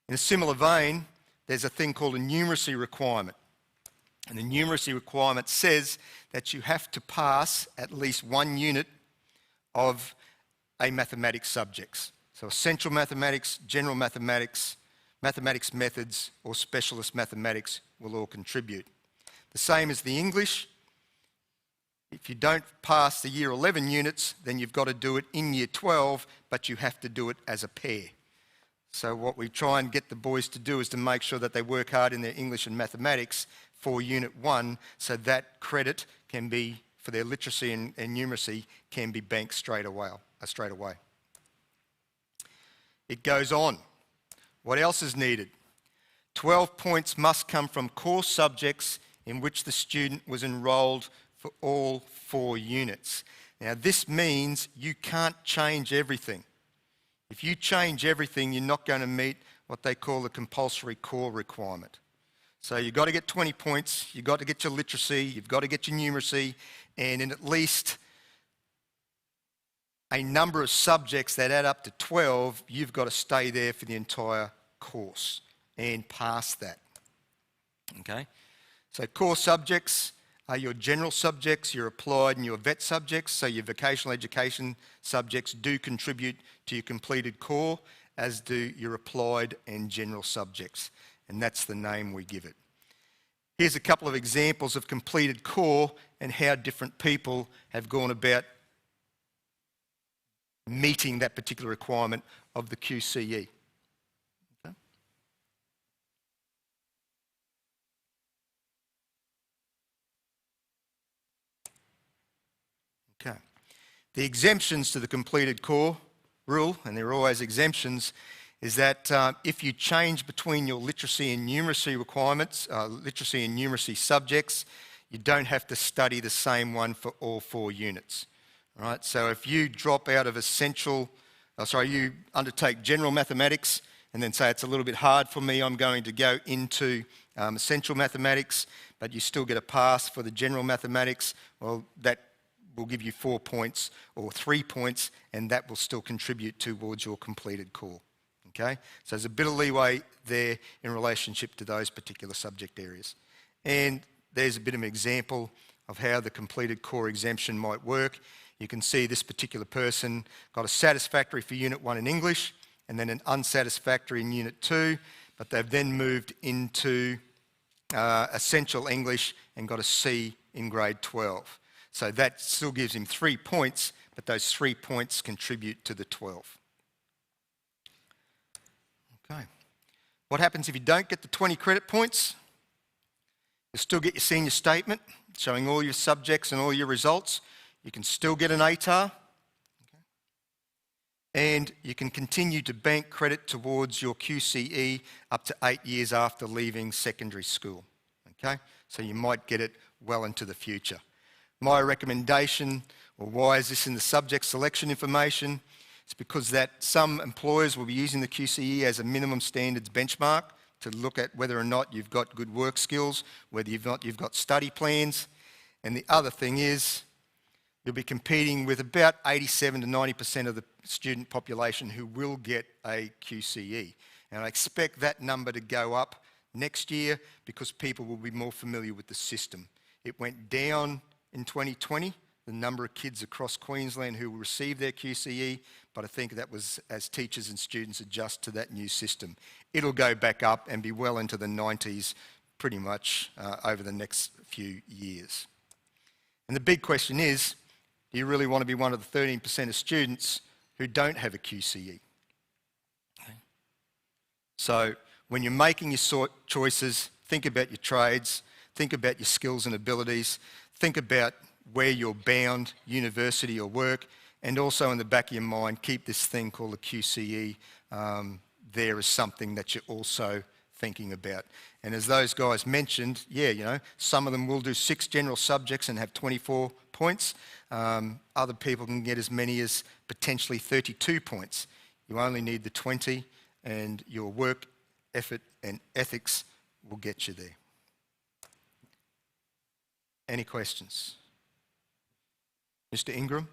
In a similar vein, there's a thing called a numeracy requirement. And the numeracy requirement says that you have to pass at least 1 unit of a mathematics subjects. So essential mathematics, general mathematics, mathematics methods, or specialist mathematics will all contribute. The same as the English. If you don't pass the Year 11 units, then you've got to do it in Year 12, but you have to do it as a pair. So what we try and get the boys to do is to make sure that they work hard in their English and mathematics for Unit 1, so that credit can be, for their literacy and numeracy, can be banked straight away. It goes on. What else is needed? 12 points must come from core subjects in which the student was enrolled for all 4 units. Now this means you can't change everything. If you change everything, you're not going to meet what they call the compulsory core requirement. So you've got to get 20 points, you've got to get your literacy, you've got to get your numeracy, and in at least a number of subjects that add up to 12, you've got to stay there for the entire course and pass that. Okay? So core subjects are your general subjects, your applied and your vet subjects. So your vocational education subjects do contribute to your completed core, as do your applied and general subjects. And that's the name we give it. Here's a couple of examples of completed core and how different people have gone about meeting that particular requirement of the QCE. Okay. The exemptions to the completed core rule, and there are always exemptions, is that if you change between your literacy and numeracy requirements, literacy and numeracy subjects, you don't have to study the same one for all 4 units. All right? So if you drop out of you undertake general mathematics and then say it's a little bit hard for me, I'm going to go into essential mathematics, but you still get a pass for the general mathematics, well, that will give you 4 points or 3 points, and that will still contribute towards your completed core. Okay? So there's a bit of leeway there in relationship to those particular subject areas. And there's a bit of an example of how the completed core exemption might work. You can see this particular person got a satisfactory for Unit 1 in English and then an unsatisfactory in Unit 2, but they've then moved into Essential English and got a C in grade 12. So that still gives him 3 points, but those 3 points contribute to the 12. Okay. What happens if you don't get the 20 credit points? You'll still get your senior statement showing all your subjects and all your results. You can still get an ATAR. Okay. And you can continue to bank credit towards your QCE up to 8 years after leaving secondary school. Okay? So you might get it well into the future. My recommendation, or why is this in the subject selection information, is because that some employers will be using the QCE as a minimum standards benchmark to look at whether or not you've got good work skills, whether you've got study plans. And the other thing is, you'll be competing with about 87 to 90% of the student population who will get a QCE. And I expect that number to go up next year because people will be more familiar with the system. It went down in 2020, the number of kids across Queensland who received their QCE, but I think that was as teachers and students adjust to that new system. It'll go back up and be well into the 90s pretty much over the next few years. And the big question is, do you really want to be one of the 13% of students who don't have a QCE? Okay. So when you're making your choices, think about your trades, think about your skills and abilities, think about where you're bound, university or work, and also in the back of your mind, keep this thing called a QCE there as something that you're also thinking about. And as those guys mentioned, yeah, you know, some of them will do 6 general subjects and have 24 points. Other people can get as many as potentially 32 points. You only need the 20, and your work, effort, and ethics will get you there. Any questions? Mr. Ingram?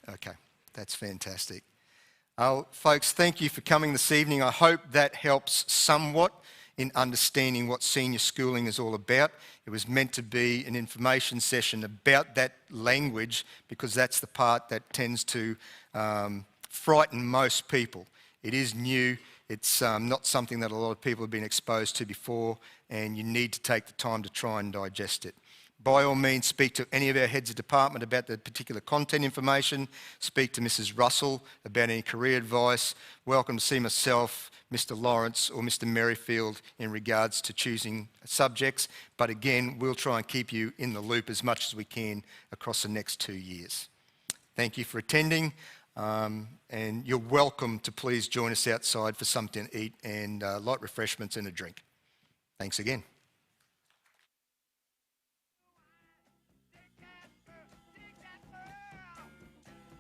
Okay, that's fantastic. Folks, thank you for coming this evening. I hope that helps somewhat in understanding what senior schooling is all about. It was meant to be an information session about that language because that's the part that tends to frighten most people. It is new. It's not something that a lot of people have been exposed to before, and you need to take the time to try and digest it. By all means, speak to any of our heads of department about the particular content information. Speak to Mrs. Russell about any career advice. Welcome to see myself, Mr. Lawrence or Mr. Merrifield in regards to choosing subjects. But again, we'll try and keep you in the loop as much as we can across the next 2 years. Thank you for attending. And you're welcome to please join us outside for something to eat and light refreshments and a drink. Thanks again.